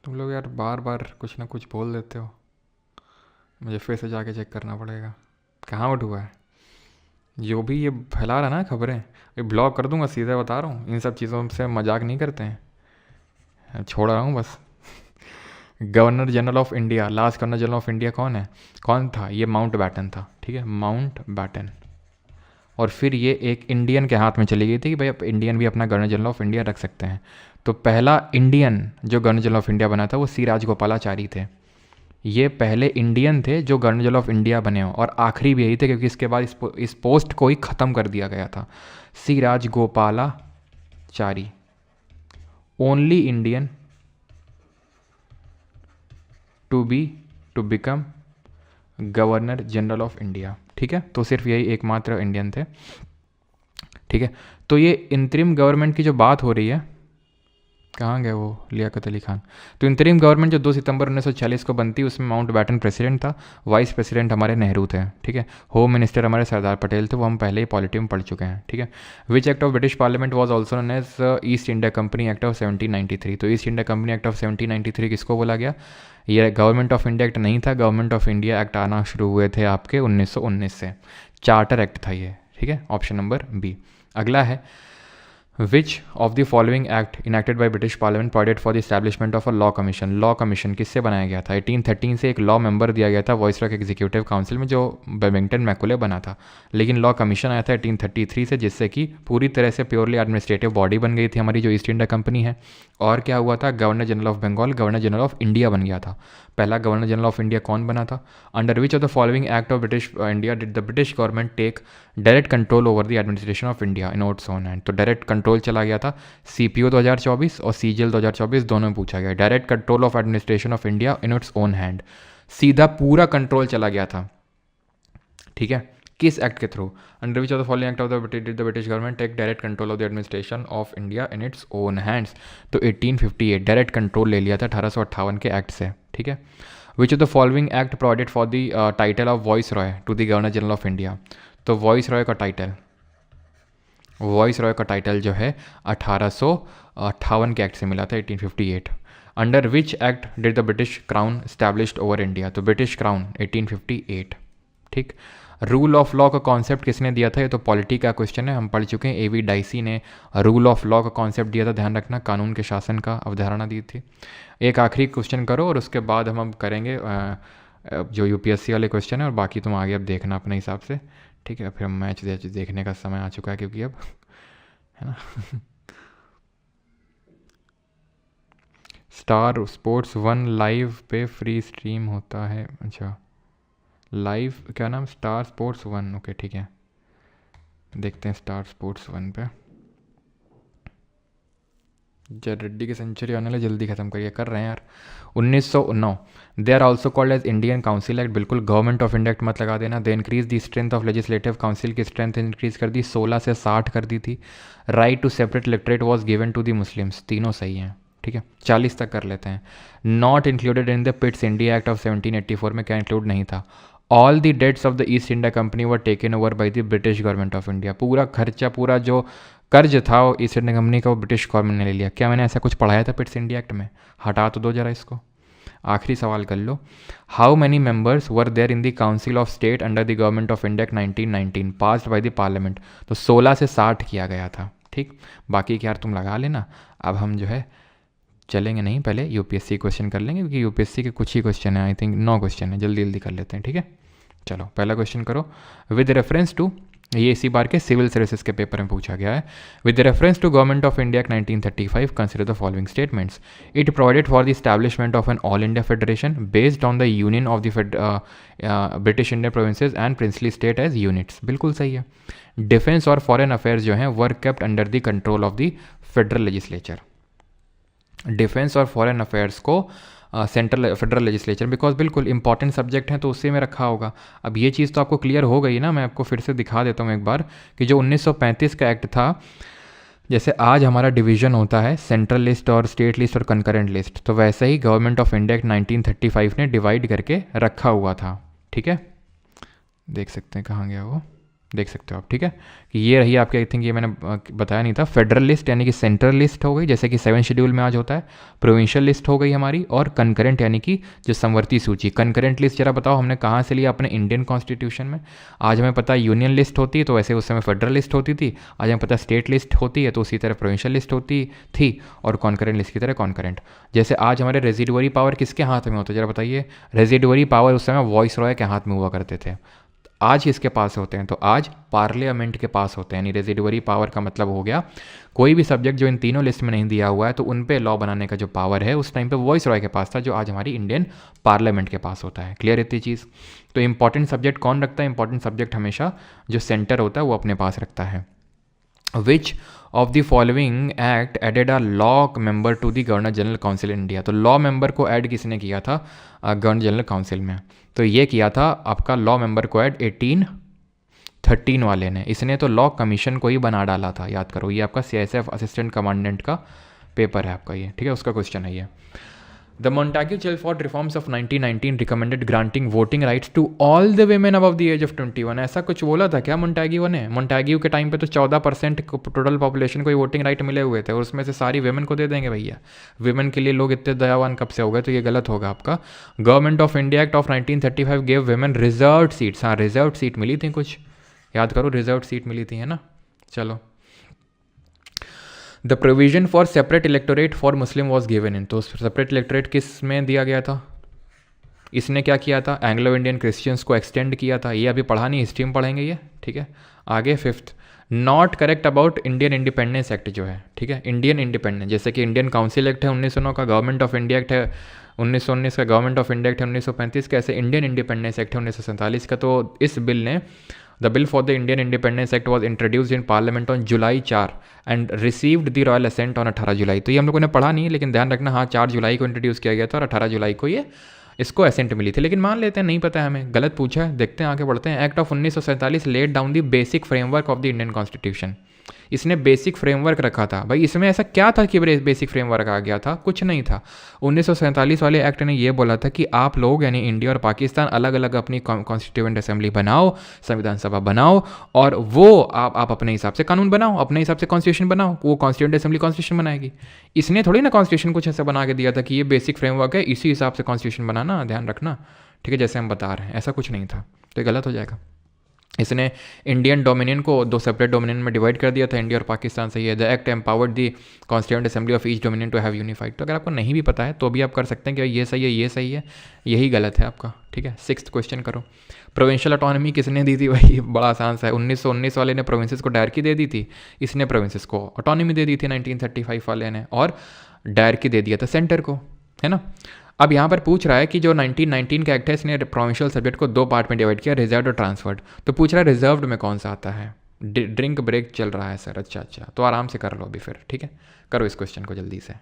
तुम लोग यार बार बार कुछ ना कुछ बोल देते हो, मुझे फिर से जाके चेक करना पड़ेगा कहाँ आउट हुआ है। जो भी ये फैला रहा ना खबरें, ये ब्लॉक कर दूंगा, सीधे बता रहा हूँ, इन सब चीज़ों से मजाक नहीं करते हैं, छोड़ रहा हूँ बस। Governor general of India, last governor general of India कौन है, कौन था? ये माउंट बैटन था, ठीक है, माउंट बैटन। और फिर ये एक इंडियन के हाथ में चली गई थी कि भाई अब इंडियन भी अपना गवर्नर जनरल ऑफ इंडिया रख सकते हैं। तो पहला इंडियन जो गवर्नर जनरल ऑफ इंडिया बना था वो सी राजगोपालाचारी थे। ये पहले इंडियन थे जो गवर्नर जनरल ऑफ इंडिया बने हो, और आखिरी भी यही थे क्योंकि इसके बाद इस पोस्ट को ही ख़त्म कर दिया गया था। C Rajagopalachari, only Indian to become governor general of India, ठीक है। तो सिर्फ यही एकमात्र इंडियन थे, ठीक है। तो ये इंतरिम गवर्नमेंट की जो बात हो रही है, कहाँ गए वो लियाकत अली खान। तो इंतरिम गवर्नमेंट जो 2 सितंबर 1946 को बनती, उसमें माउंट बैटन प्रेसिडेंट था, वाइस प्रेसिडेंट हमारे नेहरू थे, ठीक है। होम मिनिस्टर हमारे सरदार पटेल थे, वो हम पहले ही पॉलिटी में पढ़ चुके हैं, ठीक है। Which act of British parliament was also known as East India Company act of 1793। तो East India Company act of 1793 किसको बोला गया? ये गवर्नमेंट ऑफ इंडिया एक्ट नहीं था, गवर्नमेंट ऑफ इंडिया एक्ट आना शुरू हुए थे आपके 1919 से, चार्टर एक्ट था ये, ठीक है। Option number B. अगला है, Which of the following act enacted by British Parliament provided for the establishment of a law commission? Law commission किससे बनाया गया था? 1813 से एक लॉ मेंबर दिया गया था वॉइसरॉय एग्जीक्यूटिव काउंसिल में, जो बेबिंगटन मैकुले बना था। लेकिन लॉ कमीशन आया था 1833 से, जिससे कि पूरी तरह से प्योरली एडमिनिस्ट्रेटिव बॉडी बन गई थी हमारी जो ईस्ट इंडिया कंपनी है। और क्या हुआ था? Governor general of Bengal governor general of India बन गया था। पहला गवर्नर जनरल ऑफ इंडिया कौन बना था? Under which of the following act of British India did the British government take direct control over the administration of India in its own hand? तो direct control चला गया था। CPO 2024 और CGL 2024 दोनों में पूछा गया। Direct control of administration of India in its own hand, सीधा पूरा कंट्रोल चला गया था, ठीक है। किस एक्ट के through? Under which of the following act of the British government take direct control of the administration of India in its own hands? तो 1858 डायरेक्ट कंट्रोल ले लिया था 1858 के एक्ट से, ठीक है। Which of the following act provided for the title of viceroy to the governor general of India? तो viceroy का टाइटल जो है 1858 के एक्ट से मिला था, 1858। Under which act did the British crown established over India? तो British crown 1858, ठीक। रूल ऑफ लॉ का कॉन्सेप्ट किसने दिया था? ये तो पॉलिटी का क्वेश्चन है, हम पढ़ चुके हैं। एवी डाइसी ने रूल ऑफ लॉ का कॉन्सेप्ट दिया था, ध्यान रखना, कानून के शासन का अवधारणा दी थी। एक आखिरी क्वेश्चन करो और उसके बाद हम करेंगे जो यूपीएससी वाले क्वेश्चन है, और बाकी तुम आगे अब देखना अपने हिसाब से, ठीक है। फिर मैच देखने का समय आ चुका है क्योंकि अब, है ना। स्टार स्पोर्ट्स 1 लाइव पे फ्री स्ट्रीम होता है, अच्छा लाइव क्या नाम? स्टार स्पोर्ट्स 1, ओके ठीक है, देखते हैं स्टार स्पोर्ट्स 1 पे। जय रेड्डी की सेंचुरी आने वाले, जल्दी खत्म करिए, कर रहे हैं यार। 1909 they are also called as Indian council act, बिल्कुल गवर्नमेंट ऑफ इंडिया एक्ट मत लगा देना। They increase the strength of legislative council की स्ट्रेंथ इंक्रीज कर दी, 16 से 60 कर दी थी। Right to separate electorate was given to the Muslims, तीनों सही हैं, ठीक है। 40 तक कर लेते हैं। Not included in the Pitt's India act of 1784 में क्या इंक्लूड नहीं था? All the debts of the East India Company were taken over by the British government of India, पूरा खर्चा, पूरा जो कर्ज था वो ईस्ट इंडिया कंपनी का वो ब्रिटिश गवर्नमेंट ने ले लिया। क्या मैंने ऐसा कुछ पढ़ाया था पिट्स इंडिया एक्ट में? हटा तो दो जरा इसको। आखिरी सवाल कर लो, how many members were there in the council of state under the government of India 1919 passed by the parliament? तो 16 से 60 किया गया था, ठीक। बाकी क्या तुम लगा लेना। अब हम जो है चलेंगे नहीं, पहले यूपीएससी क्वेश्चन कर लेंगे क्योंकि यूपीएससी के कुछ ही क्वेश्चन है, आई थिंक 9 क्वेश्चन है, जल्दी जल्दी कर लेते हैं, ठीक है। चलो पहला क्वेश्चन करो। विद रेफरेंस टू, ये इसी बार के सिविल सर्विसेज के पेपर में पूछा गया है। With reference to government of India 1935 consider the following statements. It provided for the establishment of an all India federation based on the union of the British Indian provinces and princely state as units, बिल्कुल सही है। Defence और foreign affairs जो हैं were kept under the control of the federal legislature. Defence और foreign affairs को central federal legislature, because बिल्कुल important subject हैं तो उसी में रखा होगा। अब ये चीज़ तो आपको क्लियर हो गई ना, मैं आपको फिर से दिखा देता हूँ एक बार कि जो 1935 का एक्ट था, जैसे आज हमारा डिवीजन होता है सेंट्रल लिस्ट और स्टेट लिस्ट और कंकरेंट लिस्ट, तो वैसे ही गवर्नमेंट ऑफ इंडिया एक्ट 1935 ने डिवाइड करके रखा हुआ था, ठीक है। देख सकते हैं कहाँ गया वो, देख सकते हो आप, ठीक है। कि ये रही आपके, आई थिंक ये मैंने बताया नहीं था, फेडरल लिस्ट यानी कि सेंट्रल लिस्ट हो गई, जैसे कि 7 शेड्यूल में आज होता है। प्रोविंशियल लिस्ट हो गई हमारी, और कंकरेंट यानी कि जो समवर्ती सूची। कंकरेंट लिस्ट जरा बताओ हमने कहाँ से लिया अपने इंडियन कॉन्स्टिट्यूशन में। आज हमें पता है यूनियन लिस्ट होती है, तो वैसे उस समय फेडरल लिस्ट होती थी। आज हमें पता है स्टेट लिस्ट होती है, तो उसी तरह प्रोविंशियल लिस्ट होती थी, और कॉन्करेंट लिस्ट की तरह कॉन्करेंट। जैसे आज हमारे रेजिडुअरी पावर किसके हाथ में होते हैं, जरा बताइए। रेजिडुअरी पावर उस समय वॉइस रॉय के हाथ में हुआ करते थे, आज किसके पास होते हैं, तो आज पार्लियामेंट के पास होते हैं। यानी रेजिडुअरी पावर का मतलब हो गया कोई भी सब्जेक्ट जो इन तीनों लिस्ट में नहीं दिया हुआ है, तो उन पे लॉ बनाने का जो पावर है उस टाइम पे वॉइस रॉय के पास था, जो आज हमारी इंडियन पार्लियामेंट के पास होता है। क्लियर इतनी चीज़। तो इंपॉर्टेंट सब्जेक्ट कौन रखता है, इंपॉर्टेंट सब्जेक्ट हमेशा जो सेंटर होता है वो अपने पास रखता है। Which of the following act added a law member to the governor general council India. तो लॉ मेंबर को ऐड किसने किया था गवर्नर जनरल काउंसिल में, तो ये किया था आपका लॉ मेंबर को ऐड 1813 वाले ने। इसने तो लॉ कमीशन को ही बना डाला था, याद करो। ये आपका CISF असिस्टेंट कमांडेंट का पेपर है आपका ये, ठीक है, उसका क्वेश्चन है ये। The Montagu Chelmsford reforms of 1919 recommended granting voting rights to all the women above the age of 21। ऐसा कुछ बोला था क्या मोन्टाग्यू ने? मोन्टाग्यू के टाइम पे तो 14% टोटल पॉपुलेशन को ही वोटिंग राइट मिले हुए थे, और उसमें से सारी वेमेन को दे देंगे भैया। वेमेन के लिए लोग इतने दयावान कब से हो गए, तो ये गलत होगा आपका। Government of India act of 1935 gave women reserved seats. हाँ, रिजर्व्ड सीट मिली थी कुछ, याद करो, रिजर्व्ड सीट मिली थी, है ना। चलो, the provision for separate electorate for Muslim was given in. तो सेपरेट इलेक्टोरेट किस में दिया गया था? इसने क्या किया था? एंग्लो इंडियन क्रिश्चियंस को एक्सटेंड किया था। ये अभी पढ़ा नहीं, हिस्ट्री में पढ़ेंगे ये, ठीक है। आगे 5th, not correct about Indian independence act जो है, ठीक है। इंडियन इंडिपेंडेंस, जैसे कि इंडियन काउंसिल एक्ट है 1909 का, गवर्नमेंट ऑफ इंडिया एक्ट है 1919 का, गवर्नमेंट ऑफ इंडिया एक्ट है 1935 का, ऐसे इंडियन इंडिपेंडेंस एक्ट है 1947 का। तो इस बिल ने, the bill for the Indian independence act was introduced in parliament on July 4 and received the royal assent on 18 July. तो ये हम लोगों ने पढ़ा नहीं, लेकिन ध्यान रखना, हाँ 4 जुलाई को इंट्रोड्यूस किया गया था और 18 जुलाई को ये इसको असेंट मिली थी। लेकिन मान लेते हैं नहीं पता है हमें, गलत पूछा है, देखते हैं आगे बढ़ते हैं। Act of 1947 laid down the basic framework of the Indian constitution. इसने बेसिक फ्रेमवर्क रखा था। भाई इसमें ऐसा क्या था कि बेसिक फ्रेमवर्क आ गया था? कुछ नहीं था। 1947 वाले एक्ट ने ये बोला था कि आप लोग यानी इंडिया और पाकिस्तान अलग अलग अपनी कॉन्स्टिट्यूएंट असेंबली बनाओ, संविधान सभा बनाओ, और वो आप अपने हिसाब से कानून बनाओ, अपने हिसाब से कॉन्स्टिट्यूशन बनाओ। वो कॉन्स्टिट्यूएंट असेंबली कॉन्स्टिट्यूशन बनाएगी। इसने थोड़ी ना कॉन्स्टिट्यूशन कुछ ऐसा बना के दिया था कि ये बेसिक फ्रेमवर्क है, इसी हिसाब से कॉन्स्टिट्यूशन बनाना, ध्यान रखना, ठीक है, जैसे हम बता रहे हैं, ऐसा कुछ नहीं था। तो ये गलत हो जाएगा। इसने इंडियन डोमिनियन को 2 सेपरेट डोमिनियन में डिवाइड कर दिया था, इंडिया और पाकिस्तान। सही है। The act empowered the constituent assembly of each dominion to have unified. तो अगर आपको नहीं भी पता है तो भी आप कर सकते हैं कि ये सही है, ये सही है, यही गलत है आपका, ठीक है। 6th क्वेश्चन करो। प्रोविंशियल ऑटोनॉमी किसने दी थी? भाई बड़ा आसान सा है, 1919 वाले ने प्रोविंसेस को डायरेक्टली दे दी थी, इसने प्रोविंसेस को ऑटोनॉमी दे दी थी 1935 वाले ने, और डायरेक्टली दे दिया था सेंटर को, है ना। अब यहाँ पर पूछ रहा है कि जो 1919 का एक्ट है, इसने प्रोविंशियल सब्जेक्ट को 2 पार्ट में डिवाइड किया, रिजर्व्ड और ट्रांसफर्ड। तो पूछ रहा है रिजर्व्ड में कौन सा आता है? ड्रिंक ब्रेक चल रहा है सर, अच्छा, तो आराम से कर लो अभी फिर, ठीक है। करो इस क्वेश्चन को जल्दी से,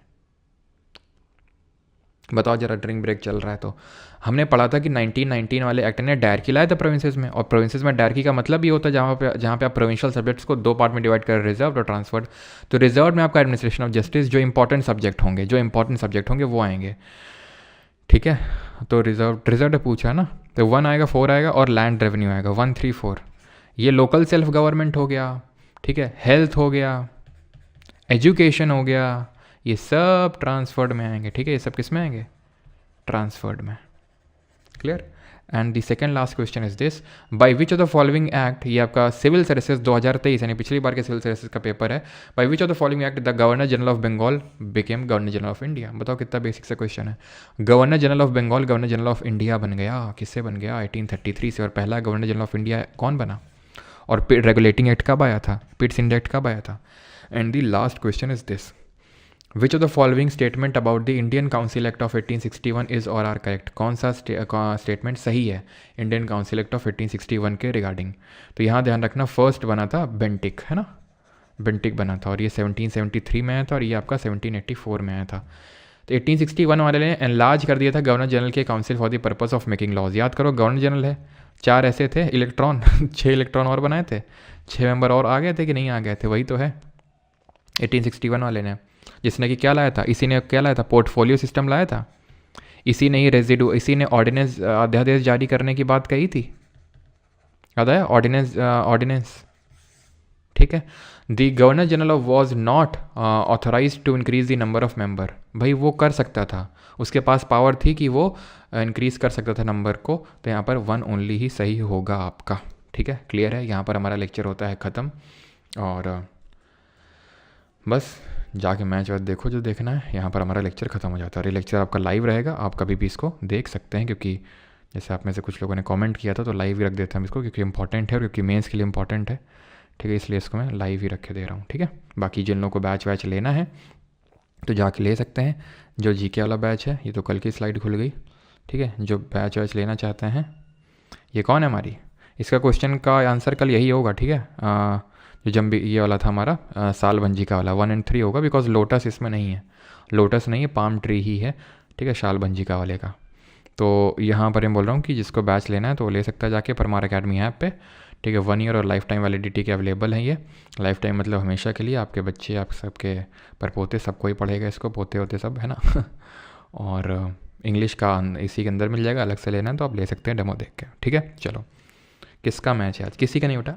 बताओ जरा। ड्रिंक ब्रेक चल रहा है तो हमने पढ़ा था कि 1919 वाले एक्ट ने डायरकी लाया था प्रोविंसेस में, और प्रोविंसेस में डायरकी का मतलब ये होता है जहाँ पे आप प्रोविंशियल सब्जेक्ट्स को 2 पार्ट में डिवाइड कर, रिजर्व और ट्रांसफर्ड। तो रिजर्व में आपका एडमिनिस्ट्रेशन ऑफ जस्टिस, जो इंपॉर्टेंट सब्जेक्ट होंगे वो आएंगे, ठीक है। तो रिजर्व पूछा है ना, तो 1 आएगा, 4 आएगा, और लैंड रेवेन्यू आएगा 1, 3, 4। ये लोकल सेल्फ गवर्नमेंट हो गया, ठीक है, हेल्थ हो गया, एजुकेशन हो गया, ये सब ट्रांसफर्ड में आएंगे, ठीक है। ये सब किस में आएंगे? ट्रांसफर्ड में। Clear. And the second last question is this, by which of the following act, ये आपका सिविल सर्विसेज 2023 यानी पिछली बार के सिविल सर्विसेज का पेपर है। By which of the following act the governor general of Bengal became governor general of India. बताओ कितना बेसिक सा क्वेश्चन है। Governor general of Bengal governor general of India बन गया, किससे बन गया? 1833 से। और पहला गवर्नर जनरल ऑफ इंडिया कौन बना? और रेगुलेटिंग एक्ट कब आया था? पिट्स इंडेक्ट कब आया था? And the last question is this, which of the following statement about the Indian council act of 1861 is और आर करेक्ट। कौन सा स्टेटमेंट सही है इंडियन काउंसिल एक्ट ऑफ 1861 के रिगार्डिंग? तो यहाँ ध्यान रखना, फर्स्ट बना था बेंटिक, है ना, बेंटिक बना था, और ये 1773 में आया था, और ये आपका 1784 में आया था। तो 1861 वाले ने एनलार्ज कर दिया था गवर्नर जनरल के council for the purpose of making laws. याद करो, गवर्नर जनरल है, 4 ऐसे थे इलेक्ट्रॉन 6 इलेक्ट्रॉन और बनाए थे, 6 मेंबर और आ गए थे कि नहीं आ गए थे? वही तो है 1861 वाले ने, जिसने कि क्या लाया था? इसी ने क्या लाया था? पोर्टफोलियो सिस्टम लाया था। इसी ने ही इसी ने ऑर्डिनेंस अध्यादेश जारी करने की बात कही थी, याद आया, ऑर्डिनेंस, ठीक है। The governor general was not authorise to increase the number of member, भाई वो कर सकता था, उसके पास पावर थी कि वो इंक्रीज़ कर सकता था नंबर को, तो यहाँ पर वन ओनली ही सही होगा आपका, ठीक है। क्लियर है, यहाँ पर हमारा लेक्चर होता है ख़त्म। और बस जाके मैच वैच देखो जो देखना है, यहाँ पर हमारा लेक्चर ख़त्म हो जाता है। और ये लेक्चर आपका लाइव रहेगा, आप कभी भी इसको देख सकते हैं, क्योंकि जैसे आप में से कुछ लोगों ने कमेंट किया था तो लाइव ही रख देता हूँ इसको, क्योंकि इंपॉर्टेंट है और क्योंकि मेंस के लिए इंपॉर्टेंट है, ठीक है, इसलिए इसको मैं लाइव ही रख के दे रहा हूँ, ठीक है। बाकी जिन लोगों को बैच वैच लेना है तो जाके ले सकते हैं। जो जीके वाला बैच है, ये तो कल की स्लाइड खुल गई, ठीक है। जो बैच वैच लेना चाहते हैं, ये कौन है हमारी, इसका क्वेश्चन का आंसर कल यही होगा, ठीक है। जो जब भी ये वाला था हमारा साल भंजी का वाला 1 और 3 होगा, बिकॉज लोटस इसमें नहीं है, लोटस नहीं है, पाम ट्री ही है, ठीक है, शाल भंजी का वाले का। तो यहाँ पर मैं बोल रहा हूँ कि जिसको बैच लेना है तो वो ले सकता है जाके परमार अकेडमी ऐप पे, ठीक है। 1 ईयर और लाइफ टाइम वैलिडिटी के अवेलेबल हैं ये। लाइफ टाइम मतलब हमेशा के लिए, आपके बच्चे, आप सबके परपोते सबको ही पढ़ेगा इसको, पोते होते सब, है ना। और इंग्लिश का इसी के अंदर मिल जाएगा, अलग से लेना है तो आप ले सकते हैं डेमो देख के, ठीक है। चलो, किसका मैच है आज, किसी का नहीं उठा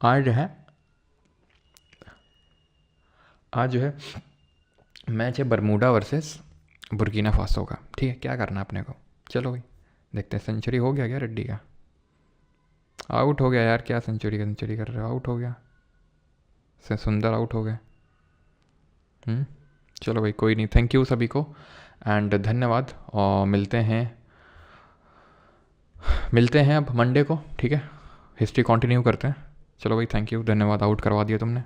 आज जो है, आज जो है मैच है बरमूडा वर्सेस बुर्किना फासो का, ठीक है। क्या करना है अपने को, चलो भाई देखते हैं। सेंचुरी हो गया क्या रेड्डी का, आउट हो गया यार, क्या सेंचुरी कर रहे हो, आउट हो गया, सुंदर आउट हो गए। चलो भाई कोई नहीं, थैंक यू सभी को एंड धन्यवाद, और मिलते हैं अब मंडे को, ठीक है। हिस्ट्री कंटिन्यू करते हैं। चलो भाई, थैंक यू, धन्यवाद, आउट करवा दिया तुमने।